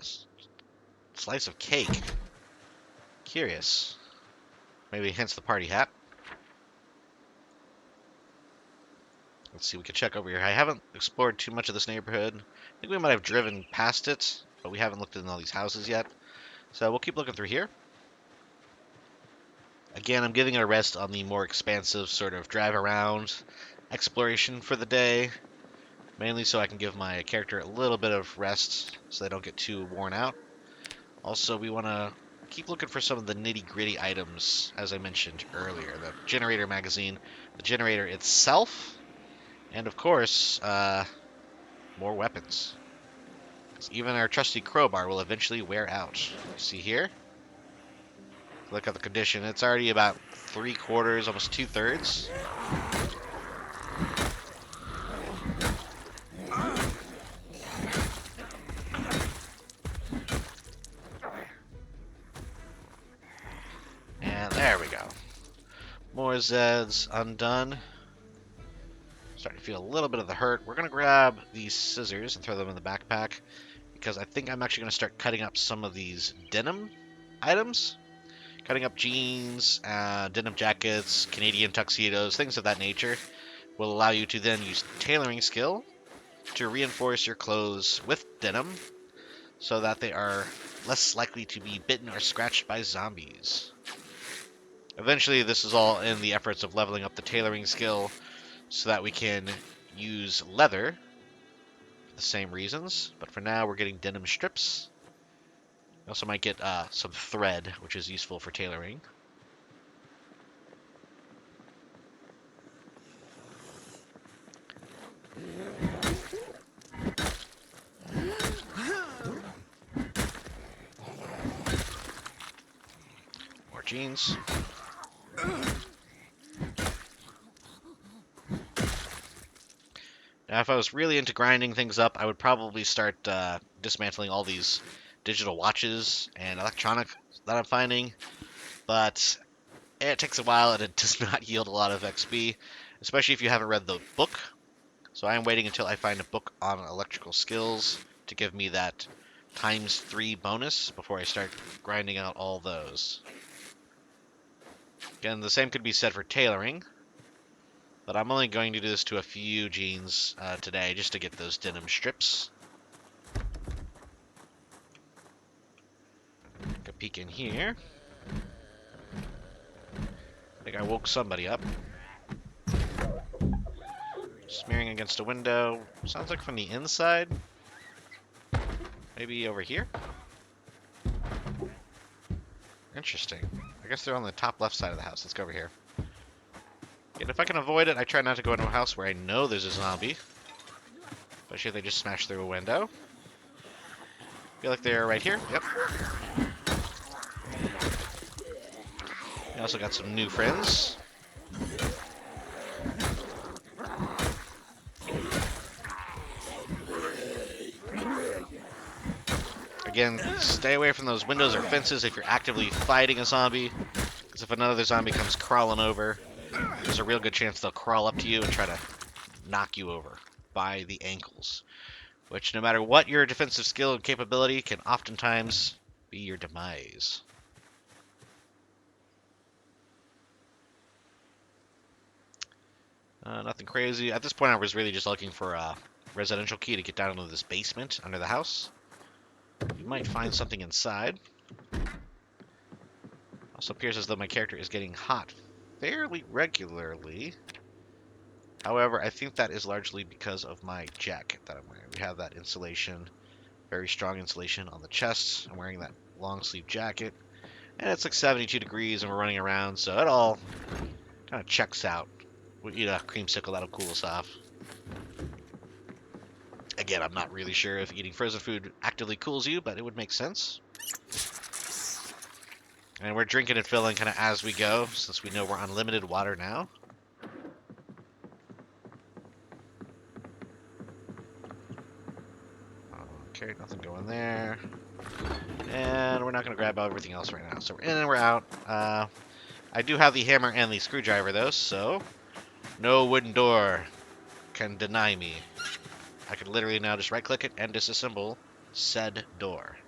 A slice of cake. Curious. Maybe hence the party hat. Let's see, we can check over here. I haven't explored too much of this neighborhood. I think we might have driven past it, but we haven't looked in all these houses yet. So we'll keep looking through here. Again, I'm giving it a rest on the more expansive sort of drive around exploration for the day, mainly so I can give my character a little bit of rest so they don't get too worn out. Also, we want to keep looking for some of the nitty-gritty items, as I mentioned earlier. The generator magazine, the generator itself, and of course, more weapons. Because even our trusty crowbar will eventually wear out. You see here? Look at the condition. It's already about 3/4, almost 2/3. And there we go. More Zeds undone. Starting to feel a little bit of the hurt. We're going to grab these scissors and throw them in the backpack because I think I'm actually going to start cutting up some of these denim items. Cutting up jeans, denim jackets, Canadian tuxedos, things of that nature will allow you to then use tailoring skill to reinforce your clothes with denim so that they are less likely to be bitten or scratched by zombies. Eventually, this is all in the efforts of leveling up the tailoring skill so that we can use leather for the same reasons, but for now we're getting denim strips. We also might get some thread, which is useful for tailoring. More jeans. Now, if I was really into grinding things up, I would probably start dismantling all these digital watches and electronic that I'm finding, but it takes a while and it does not yield a lot of XP, especially if you haven't read the book. So I am waiting until I find a book on electrical skills to give me that ×3 bonus before I start grinding out all those. Again, the same could be said for tailoring, but I'm only going to do this to a few jeans today just to get those denim strips. Take a peek in here. I think I woke somebody up. Smearing against a window. Sounds like from the inside. Maybe over here? Interesting. I guess they're on the top left side of the house. Let's go over here. And if I can avoid it, I try not to go into a house where I know there's a zombie. Especially if they just smash through a window. Feel like they're right here. Yep. We also got some new friends. Again, stay away from those windows or fences if you're actively fighting a zombie. Because if another zombie comes crawling over, there's a real good chance they'll crawl up to you and try to knock you over by the ankles. Which, no matter what your defensive skill and capability, can oftentimes be your demise. Nothing crazy. At this point, I was really just looking for a residential key to get down into this basement under the house. You might find something inside. Also appears as though my character is getting hot fairly regularly. However, I think that is largely because of my jacket that I'm wearing. We have that insulation, very strong insulation on the chest. I'm wearing that long sleeve jacket. And it's like 72 degrees and we're running around, so it all kind of checks out. We'll eat a creamsicle, that'll cool us off. Again, I'm not really sure if eating frozen food actively cools you, but it would make sense. And we're drinking and filling kind of as we go, since we know we're on limited water now. Okay, nothing going there. And we're not going to grab everything else right now. So we're in and we're out. I do have the hammer and the screwdriver, though, so no wooden door can deny me. I can literally now just right-click it and disassemble said door.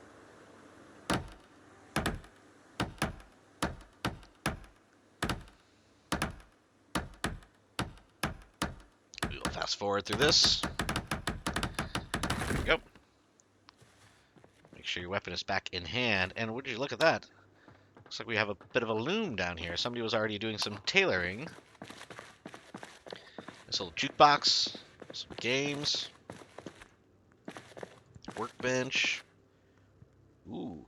We will fast forward through this. There we go. Make sure your weapon is back in hand. And would you look at that? Looks like we have a bit of a loom down here. Somebody was already doing some tailoring. This little jukebox, some games, workbench. Ooh,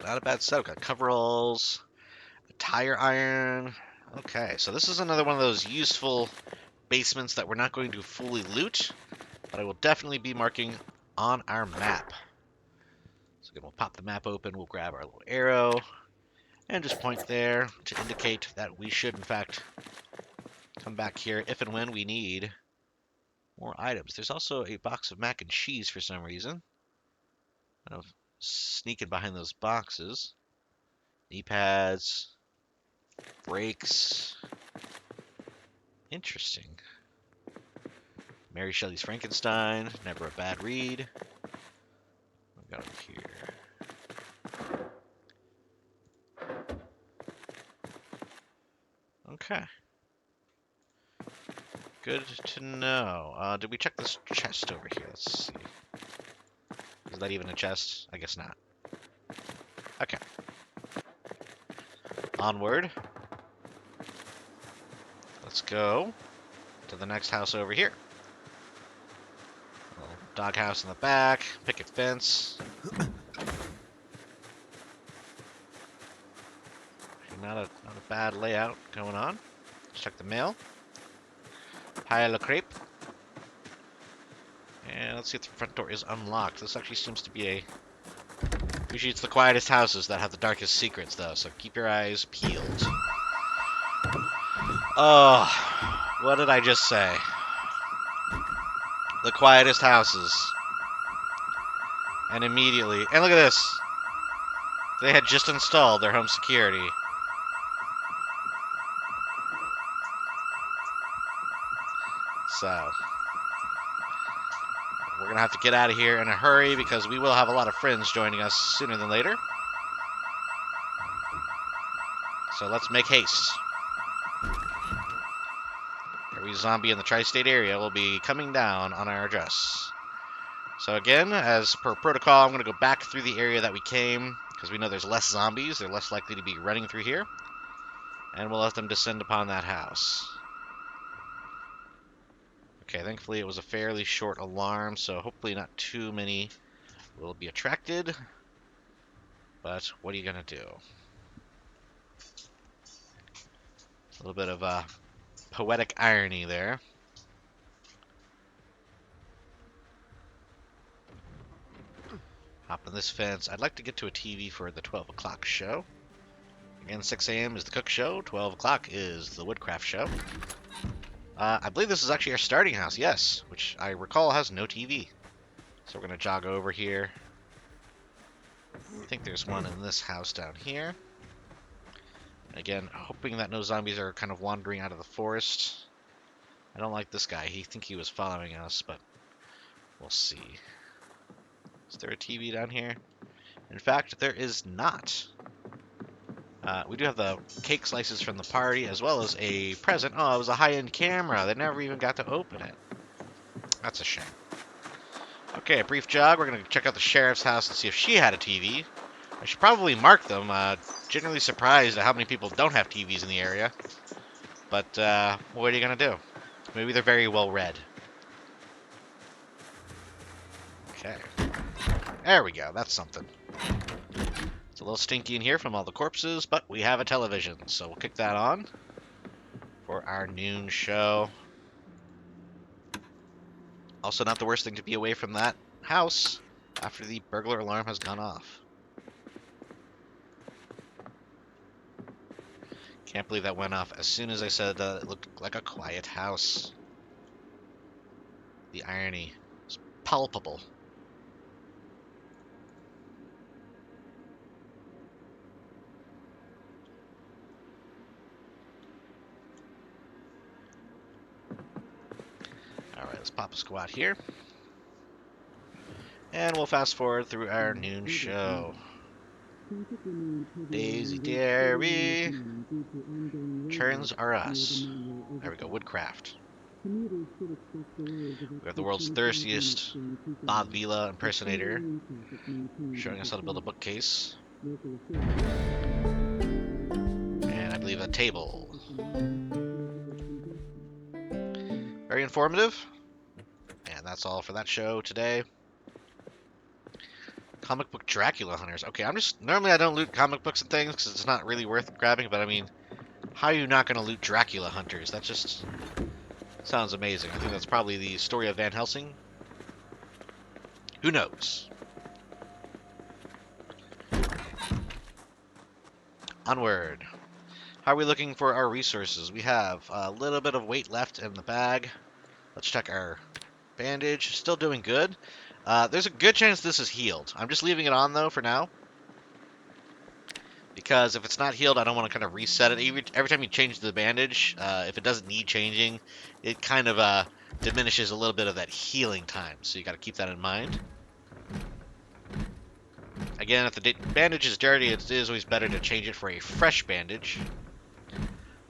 not a bad setup. Got coveralls, a tire iron. Okay, so this is another one of those useful basements that we're not going to fully loot, but I will definitely be marking on our map. So again, we'll pop the map open, we'll grab our little arrow, and just point there to indicate that we should, in fact, come back here if and when we need more items. There's also a box of mac and cheese for some reason. Kind of sneaking behind those boxes. Knee pads, brakes. Interesting. Mary Shelley's Frankenstein, never a bad read. What we got over here? Okay. Good to know. Did we check this chest over here? Let's see. Is that even a chest? I guess not. Okay. Onward. Let's go to the next house over here. Little doghouse in the back, picket fence. Not a bad layout going on. Let's check the mail. Pile of crepe. And let's see if the front door is unlocked. This actually seems to be a... Usually it's the quietest houses that have the darkest secrets, though, so keep your eyes peeled. Oh, what did I just say? The quietest houses. And immediately... And look at this! They had just installed their home security. So... we're going to have to get out of here in a hurry because we will have a lot of friends joining us sooner than later. So let's make haste. Every zombie in the tri-state area will be coming down on our address. So again, as per protocol, I'm going to go back through the area that we came because we know there's less zombies. They're less likely to be running through here. And we'll let them descend upon that house. Okay, thankfully it was a fairly short alarm, so hopefully not too many will be attracted. But what are you going to do? A little bit of poetic irony there. Hop on this fence. I'd like to get to a TV for the 12 o'clock show. Again, 6 a.m. is the cook show. 12 o'clock is the woodcraft show. I believe this is actually our starting house, yes, which I recall has no TV. So we're going to jog over here. I think there's one in this house down here. Again, hoping that no zombies are kind of wandering out of the forest. I don't like this guy. He think he was following us, but we'll see. Is there a TV down here? In fact, there is not. We do have the cake slices from the party, as well as a present. Oh, it was a high-end camera. They never even got to open it. That's a shame. Okay, a brief jog. We're going to check out the sheriff's house and see if she had a TV. I should probably mark them. Generally surprised at how many people don't have TVs in the area. But what are you going to do? Maybe they're very well read. Okay. There we go. That's something. It's a little stinky in here from all the corpses, but we have a television, so we'll kick that on for our noon show. Also, not the worst thing to be away from that house after the burglar alarm has gone off. Can't believe that went off as soon as I said it looked like a quiet house. The irony is palpable. Alright, let's pop a squat here. And we'll fast forward through our noon show. Daisy Dairy. Turns are us. There we go, woodcraft. We have the world's thirstiest Bob Vila impersonator showing us how to build a bookcase. And I believe a table. Very informative. And that's all for that show today. Comic book Dracula hunters. Okay, normally I don't loot comic books and things because it's not really worth grabbing, but I mean, how are you not going to loot Dracula hunters? That just sounds amazing. I think that's probably the story of Van Helsing. Who knows? Onward. How are we looking for our resources? We have a little bit of weight left in the bag. Let's check our bandage. Still doing good. There's a good chance this is healed. I'm just leaving it on, though, for now. Because if it's not healed, I don't want to kind of reset it. Every time you change the bandage, if it doesn't need changing, it kind of diminishes a little bit of that healing time. So you got to keep that in mind. Again, if the bandage is dirty, it is always better to change it for a fresh bandage.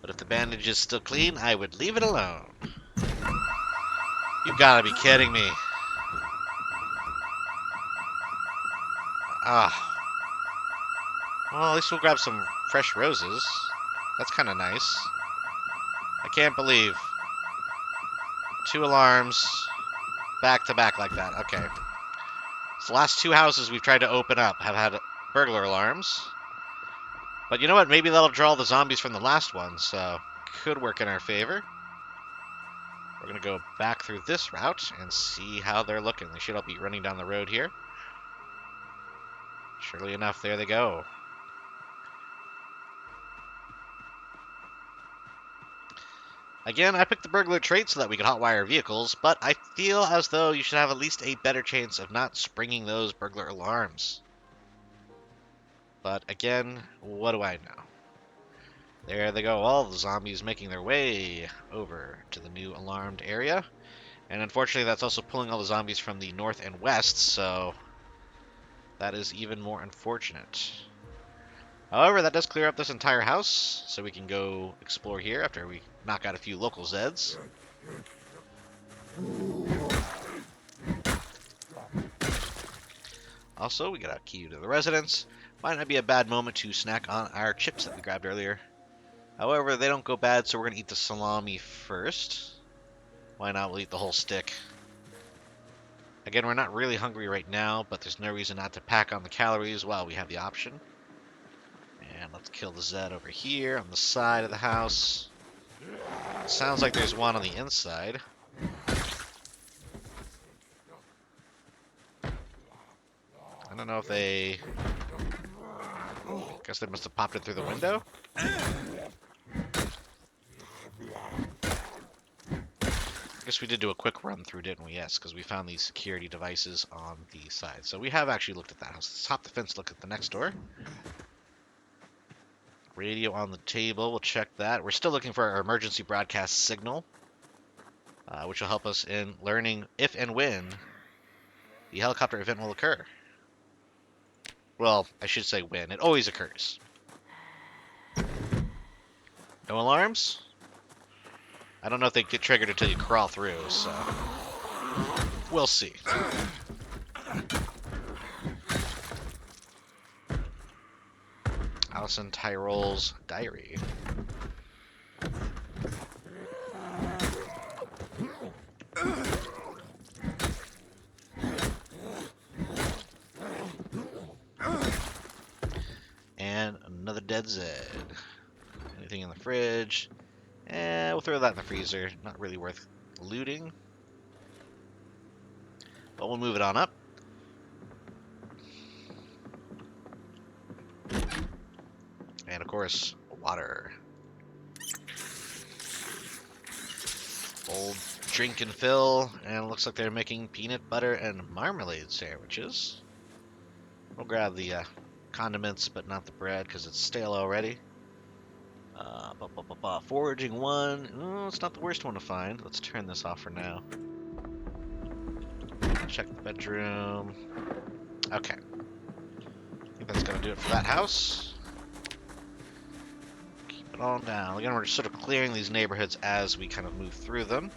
But if the bandage is still clean, I would leave it alone. You gotta be kidding me. Ah. Well, at least we'll grab some fresh roses. That's kind of nice. I can't believe 2 alarms back to back like that. Okay. So the last 2 houses we've tried to open up have had burglar alarms. But you know what? Maybe that'll draw the zombies from the last one, so could work in our favor. We're going to go back through this route and see how they're looking. They should all be running down the road here. Surely enough, there they go. Again, I picked the burglar trait so that we can hotwire vehicles, but I feel as though you should have at least a better chance of not springing those burglar alarms. But again, what do I know? There they go, all the zombies making their way over to the new alarmed area. And unfortunately, that's also pulling all the zombies from the north and west, so that is even more unfortunate. However, that does clear up this entire house, so we can go explore here after we knock out a few local Zeds. Also, we got a key to the residence. Might not be a bad moment to snack on our chips that we grabbed earlier. However, they don't go bad, so we're going to eat the salami first. Why not? We'll eat the whole stick. Again, we're not really hungry right now, but there's no reason not to pack on the calories while we have the option. And let's kill the Zed over here on the side of the house. Sounds like there's one on the inside. I don't know if they... Guess they must have popped it through the window. I guess we did do a quick run through, didn't we? Yes, because we found these security devices on the side. So we have actually looked at that house. Let's hop the fence, look at the next door. Radio on the table, we'll check that. We're still looking for our emergency broadcast signal, which will help us in learning if and when the helicopter event will occur. Well, I should say when. It always occurs. No alarms? I don't know if they get triggered until you crawl through, so we'll see. Alison Tyrell's diary. And another dead Zed. Anything in the fridge? We'll throw that in the freezer. Not really worth looting. But we'll move it on up. And of course, water. Old drink and fill. And it looks like they're making peanut butter and marmalade sandwiches. We'll grab the condiments, but not the bread because it's stale already. Foraging one. Oh, it's not the worst one to find. Let's turn this off for now. Check the bedroom. Okay. I think that's going to do it for that house. Keep it all down. Again, we're sort of clearing these neighborhoods as we kind of move through them.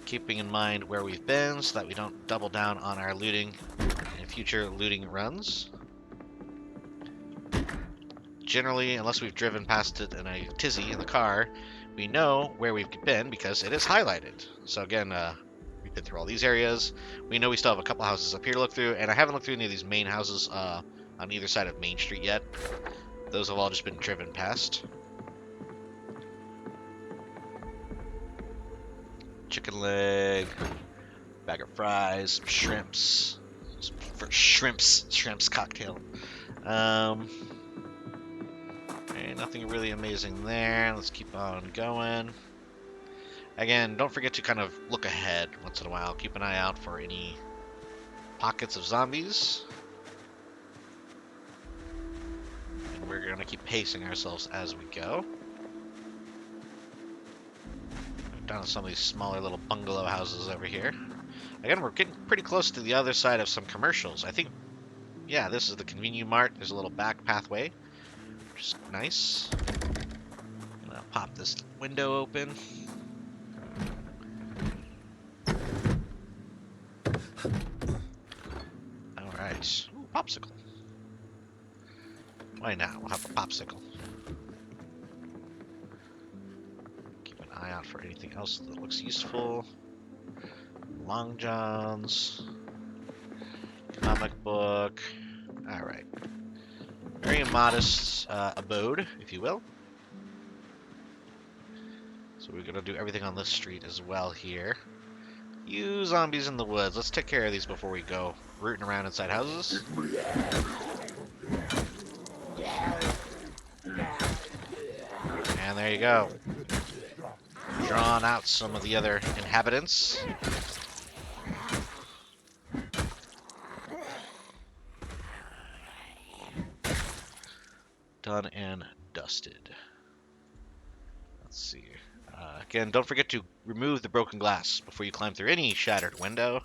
keeping in mind where we've been so that we don't double down on our looting in future looting runs. Generally, unless we've driven past it in a tizzy in the car, we know where we've been because it is highlighted. So again, we've been through all these areas. We know we still have a couple houses up here to look through, and I haven't looked through any of these main houses on either side of Main Street yet. Those have all just been driven past. Chicken leg, bag of fries, some shrimps. For shrimps cocktail. Okay, nothing really amazing there. Let's keep on going. Again, don't forget to kind of look ahead once in a while. Keep an eye out for any pockets of zombies. And we're going to keep pacing ourselves as we go. Down to some of these smaller little bungalow houses over here. Again, we're getting pretty close to the other side of some commercials. I think, yeah, this is the convenience mart. There's a little back pathway, which is nice. I'm gonna pop this window open. Alright. Ooh, popsicle. Why not? We'll have a popsicle. Keep an eye out for anything else that looks useful. Long Johns. Comic book. Alright. Very modest abode, if you will. So we're gonna do everything on this street as well here. You zombies in the woods. Let's take care of these before we go rooting around inside houses. And there you go. Drawn out some of the other inhabitants. Done and dusted. Let's see. Again, don't forget to remove the broken glass before you climb through any shattered window.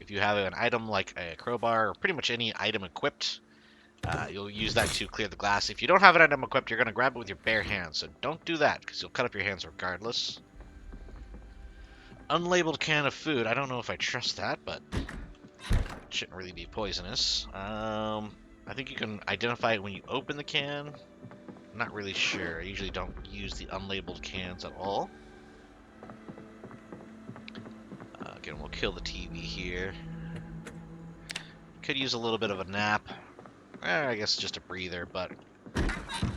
If you have an item like a crowbar or pretty much any item equipped, you'll use that to clear the glass. If you don't have an item equipped, you're going to grab it with your bare hands, so don't do that because you'll cut up your hands regardless. Unlabeled can of food. I don't know if I trust that, but it shouldn't really be poisonous. I think you can identify it when you open the can. I'm not really sure. I usually don't use the unlabeled cans at all. Again, we'll kill the TV here. Could use a little bit of a nap. I guess just a breather, but I'm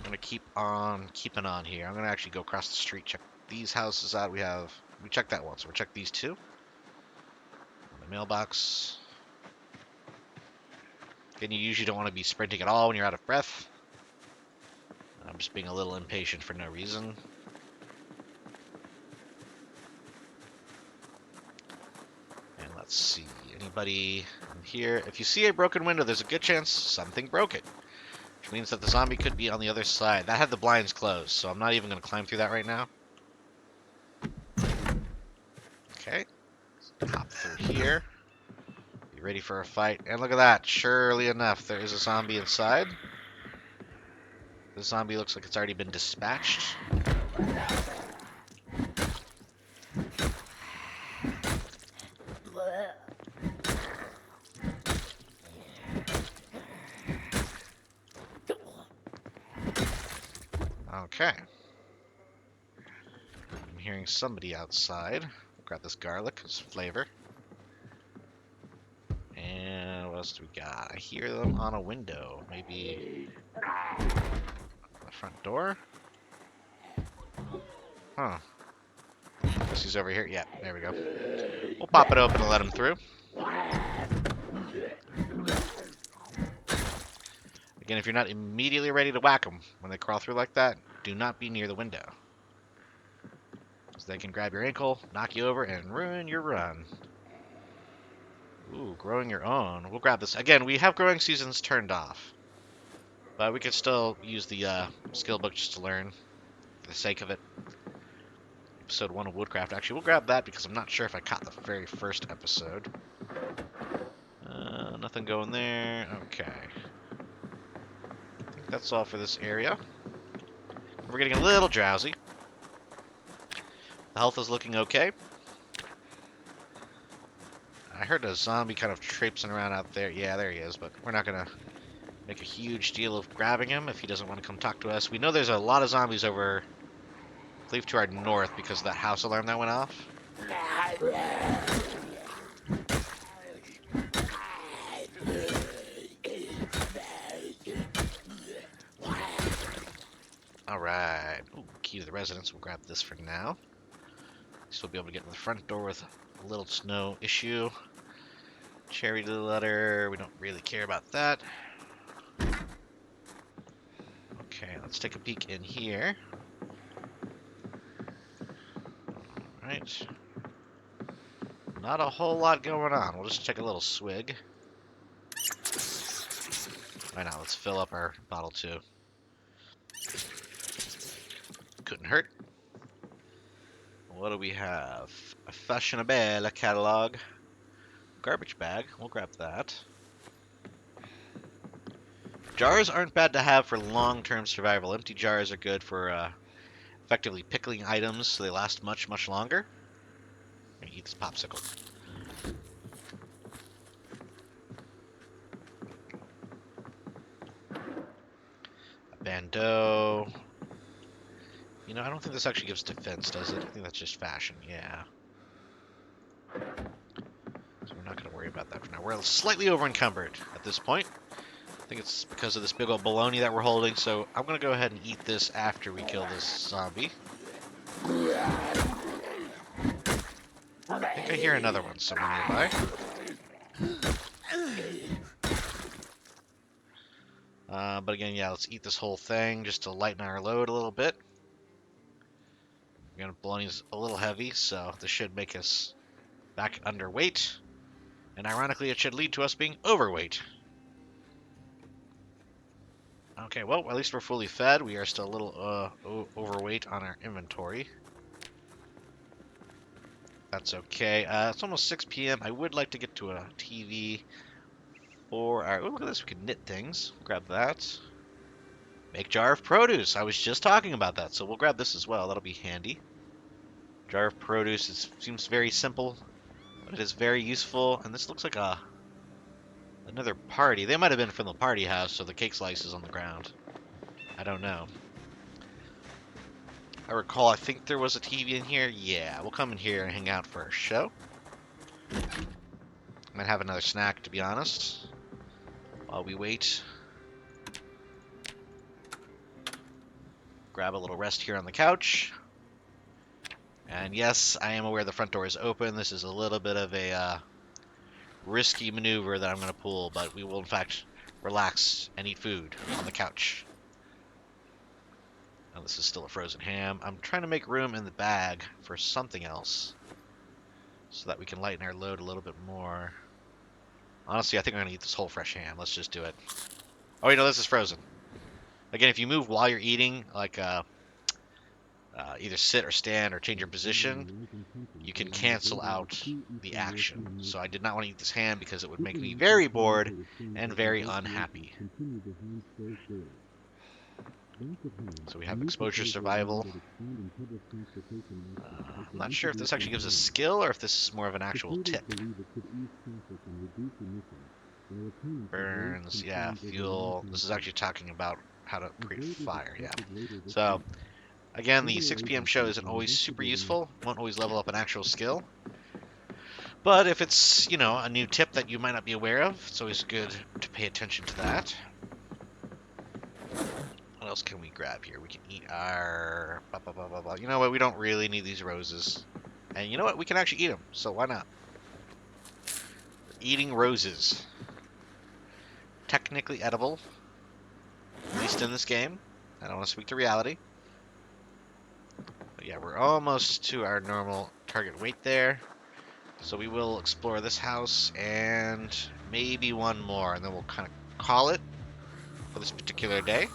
going to keep on keeping on here. I'm going to actually go across the street, check these houses out. We checked that one, so we'll check these two. The mailbox. Again, you usually don't want to be sprinting at all when you're out of breath. I'm just being a little impatient for no reason. And let's see, anybody in here? If you see a broken window, there's a good chance something broke it, which means that the zombie could be on the other side. That had the blinds closed, so I'm not even going to climb through that right now. Okay, let's hop through here. Be ready for a fight. And look at that, surely enough, there is a zombie inside. The zombie looks like it's already been dispatched. Okay. I'm hearing somebody outside. Grab this garlic as flavor. And what else do we got? I hear them on a window. Maybe the front door? Huh. Guess he's over here. Yeah, there we go. We'll pop it open and let him through. Again, if you're not immediately ready to whack them when they crawl through like that, do not be near the window. Because they can grab your ankle, knock you over, and ruin your run. Ooh, growing your own. We'll grab this. Again, we have growing seasons turned off. But we could still use the skill book just to learn for the sake of it. Episode 1 of Woodcraft. Actually, we'll grab that because I'm not sure if I caught the very first episode. Nothing going there. Okay. I think that's all for this area. We're getting a little drowsy. The health is looking okay. I heard a zombie kind of traipsing around out there. Yeah, there he is, but we're not gonna make a huge deal of grabbing him if he doesn't want to come talk to us. We know there's a lot of zombies over, I believe, to our north because of that house alarm that went off. Alright. Ooh, key to the residence. We'll grab this for now. So we'll be able to get to the front door with a little snow issue. Cherry to the letter. We don't really care about that. Okay, let's take a peek in here. Alright. Not a whole lot going on. We'll just take a little swig. Why not? Let's fill up our bottle too. Couldn't hurt. What do we have? A fashionable catalog. Garbage bag. We'll grab that. Jars aren't bad to have for long-term survival. Empty jars are good for effectively pickling items so they last much, much longer. I'm gonna eat this popsicle. A bandeau. You know, I don't think this actually gives defense, does it? I think that's just fashion, yeah. So we're not going to worry about that for now. We're slightly over-encumbered at this point. I think it's because of this big old baloney that we're holding, so I'm going to go ahead and eat this after we kill this zombie. I think I hear another one somewhere nearby. But again, yeah, let's eat this whole thing just to lighten our load a little bit. Again, bologna's a little heavy, so this should make us back underweight. And ironically, it should lead to us being overweight. Okay, well, at least we're fully fed. We are still a little overweight on our inventory. That's okay. It's almost 6 p.m. I would like to get to a TV for our... Oh, look at this. We can knit things. Grab that. Make jar of produce. I was just talking about that, so we'll grab this as well. That'll be handy. Jar of produce seems very simple, but it is very useful. And this looks like another party. They might have been from the party house, so the cake slice is on the ground. I don't know. I recall, I think there was a TV in here. Yeah, we'll come in here and hang out for our show. Might have another snack, to be honest, while we wait. Grab a little rest here on the couch. And yes, I am aware the front door is open. This is a little bit of a risky maneuver that I'm going to pull, but we will in fact relax and eat food on the couch. Oh, this is still a frozen ham. I'm trying to make room in the bag for something else so that we can lighten our load a little bit more. Honestly, I think I'm going to eat this whole fresh ham. Let's just do it. Oh, wait, no, this is frozen. Again, if you move while you're eating, like either sit or stand or change your position, you can cancel out the action. So I did not want to eat this ham because it would make me very bored and very unhappy. So we have exposure survival. I'm not sure if this actually gives a skill or if this is more of an actual tip. Burns, yeah, fuel. This is actually talking about how to create fire, yeah. So, again, the 6 p.m. show isn't always super useful. Won't always level up an actual skill. But if it's, you know, a new tip that you might not be aware of, it's always good to pay attention to that. What else can we grab here? We can eat our... You know what? We don't really need these roses. And you know what? We can actually eat them, so why not? We're eating roses. Technically edible. At least in this game. I don't want to speak to reality. But yeah, we're almost to our normal target weight there. So we will explore this house and maybe one more, and then we'll kind of call it for this particular day.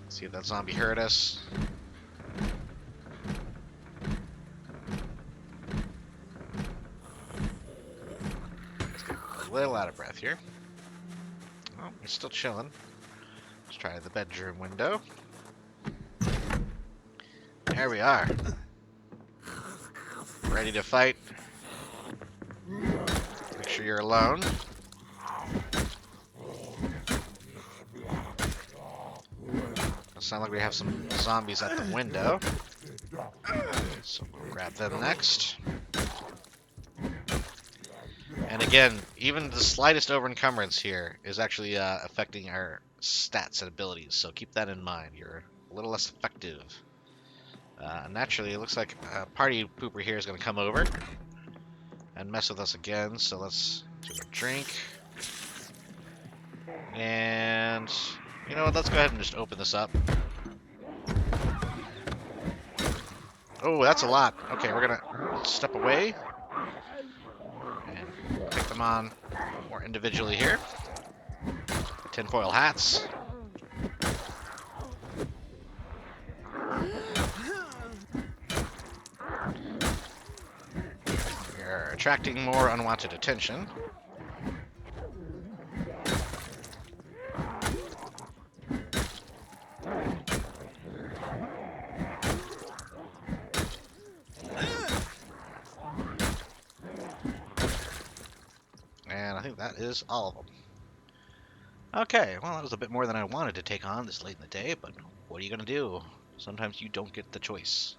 See if that zombie heard us. A little out of breath here. Oh, he's still chilling. Let's try the bedroom window. There we are. Ready to fight. sure you're alone. It sounds like we have some zombies at the window. So we'll grab them next. And again, even the slightest over-encumbrance here is actually affecting our stats and abilities, so keep that in mind. You're a little less effective. Naturally, it looks like a party pooper here is going to come over and mess with us again, so let's do a drink. And, you know what, let's go ahead and just open this up. Oh, that's a lot. Okay, we're going to step away and take them on more individually here. Tinfoil hats. We're attracting more unwanted attention. And I think that is all of them. Okay, well, that was a bit more than I wanted to take on this late in the day, but what are you going to do? Sometimes you don't get the choice.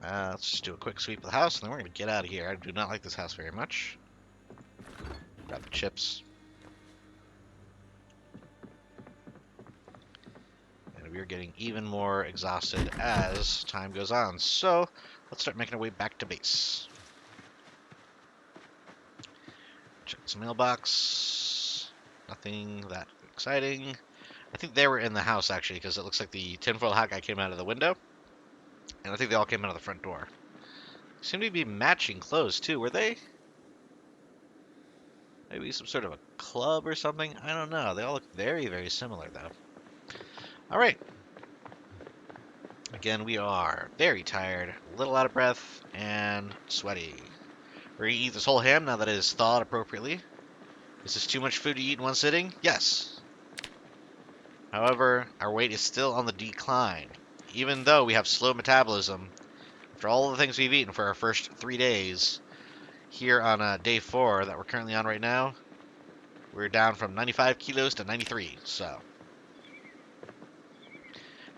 Let's just do a quick sweep of the house, and then we're going to get out of here. I do not like this house very much. Grab the chips. And we're getting even more exhausted as time goes on. So, let's start making our way back to base. Check this mailbox. Nothing that exciting. I think they were in the house, actually, because it looks like the tinfoil hat guy came out of the window. And I think they all came out of the front door. Seem to be matching clothes, too. Were they? Maybe some sort of a club or something? I don't know. They all look very, very similar, though. All right. Again, we are very tired, a little out of breath, and sweaty. We're going to eat this whole ham now that it is thawed appropriately. Is this too much food to eat in one sitting? Yes. However, our weight is still on the decline. Even though we have slow metabolism, after all the things we've eaten for our first 3 days, here on day 4 that we're currently on right now, we're down from 95 kilos to 93, so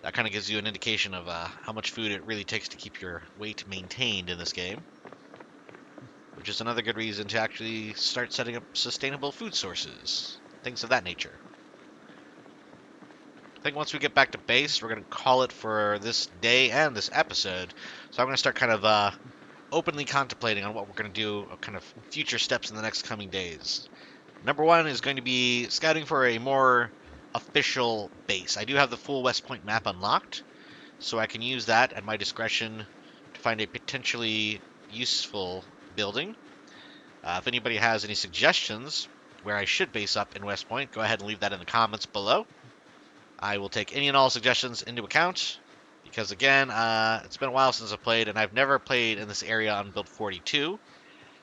that kind of gives you an indication of how much food it really takes to keep your weight maintained in this game, which is another good reason to actually start setting up sustainable food sources, things of that nature. I think once we get back to base, we're going to call it for this day and this episode. So I'm going to start kind of openly contemplating on what we're going to do, kind of future steps in the next coming days. Number 1 is going to be scouting for a more official base. I do have the full Westpoint map unlocked, so I can use that at my discretion to find a potentially useful building. If anybody has any suggestions where I should base up in Westpoint, go ahead and leave that in the comments below. I will take any and all suggestions into account, because again, it's been a while since I've played, and I've never played in this area on build 42,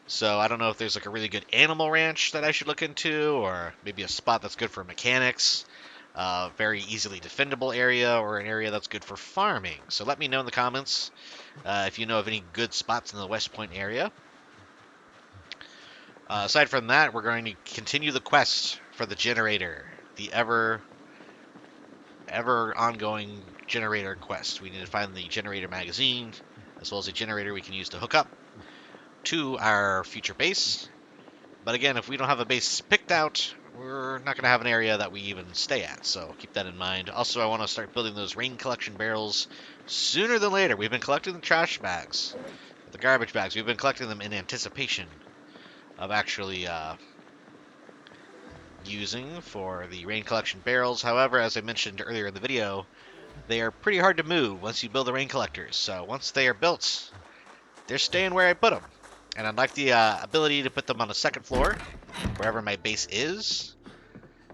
so I don't know if there's like a really good animal ranch that I should look into, or maybe a spot that's good for mechanics, very easily defendable area, or an area that's good for farming. So let me know in the comments if you know of any good spots in the Westpoint area. Aside from that, we're going to continue the quest for the generator, the ever ongoing generator quest. We need to find the generator magazine, as well as a generator we can use to hook up to our future base. But again, if we don't have a base picked out, we're not going to have an area that we even stay at, so keep that in mind. Also, I want to start building those rain collection barrels sooner than later. We've been collecting the trash bags, the garbage bags. We've been collecting them in anticipation of actually using for the rain collection barrels. However, as I mentioned earlier in the video, they are pretty hard to move once you build the rain collectors. So once they are built, they're staying where I put them. And I'd like the ability to put them on the second floor, wherever my base is,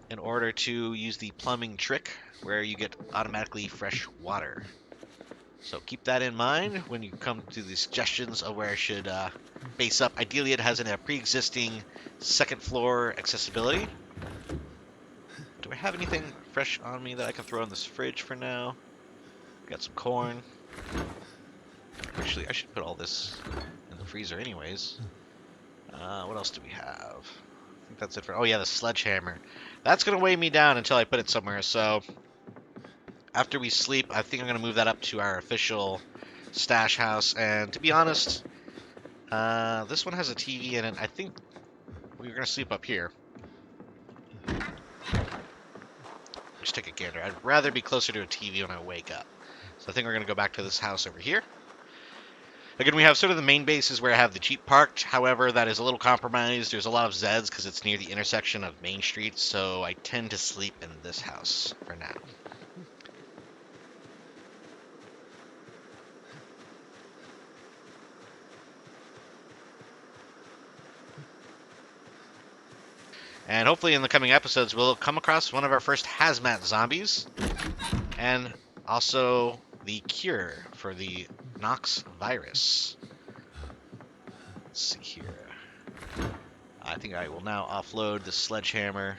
in order to use the plumbing trick where you get automatically fresh water. So keep that in mind when you come to the suggestions of where I should base up. Ideally, it has a pre-existing second floor accessibility. Do I have anything fresh on me that I can throw in this fridge for now? Got some corn. Actually, I should put all this in the freezer anyways. What else do we have? I think that's it for... Oh, yeah, the sledgehammer. That's going to weigh me down until I put it somewhere, so... After we sleep, I think I'm going to move that up to our official stash house, and to be honest, this one has a TV in it. I think we're going to sleep up here. Just take a gander. I'd rather be closer to a TV when I wake up. So I think we're going to go back to this house over here. Again, we have sort of the main bases where I have the Jeep parked. However, that is a little compromised. There's a lot of Zeds because it's near the intersection of Main Street, so I tend to sleep in this house for now. And hopefully in the coming episodes, we'll come across one of our first hazmat zombies, and also the cure for the Knox-Virus. Let's see here. I think I will now offload the sledgehammer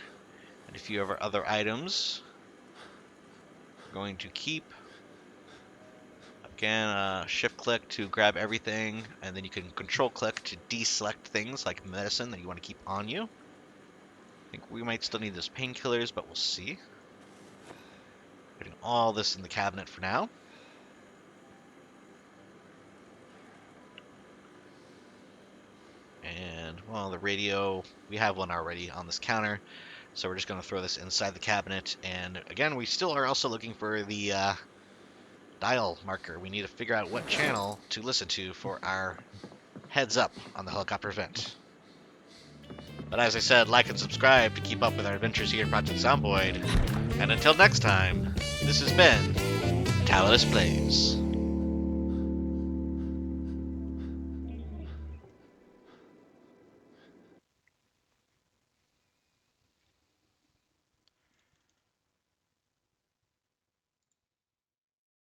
and a few of our other items. We're going to keep, again, shift click to grab everything, and then you can control click to deselect things like medicine that you want to keep on you. I think we might still need those painkillers, but we'll see. Putting all this in the cabinet for now. And, well, the radio, we have one already on this counter, so we're just going to throw this inside the cabinet. And, again, we still are also looking for the dial marker. We need to figure out what channel to listen to for our heads up on the helicopter vent. But as I said, like and subscribe to keep up with our adventures here at Project Zomboid. And until next time, this has been Tallidus Plays.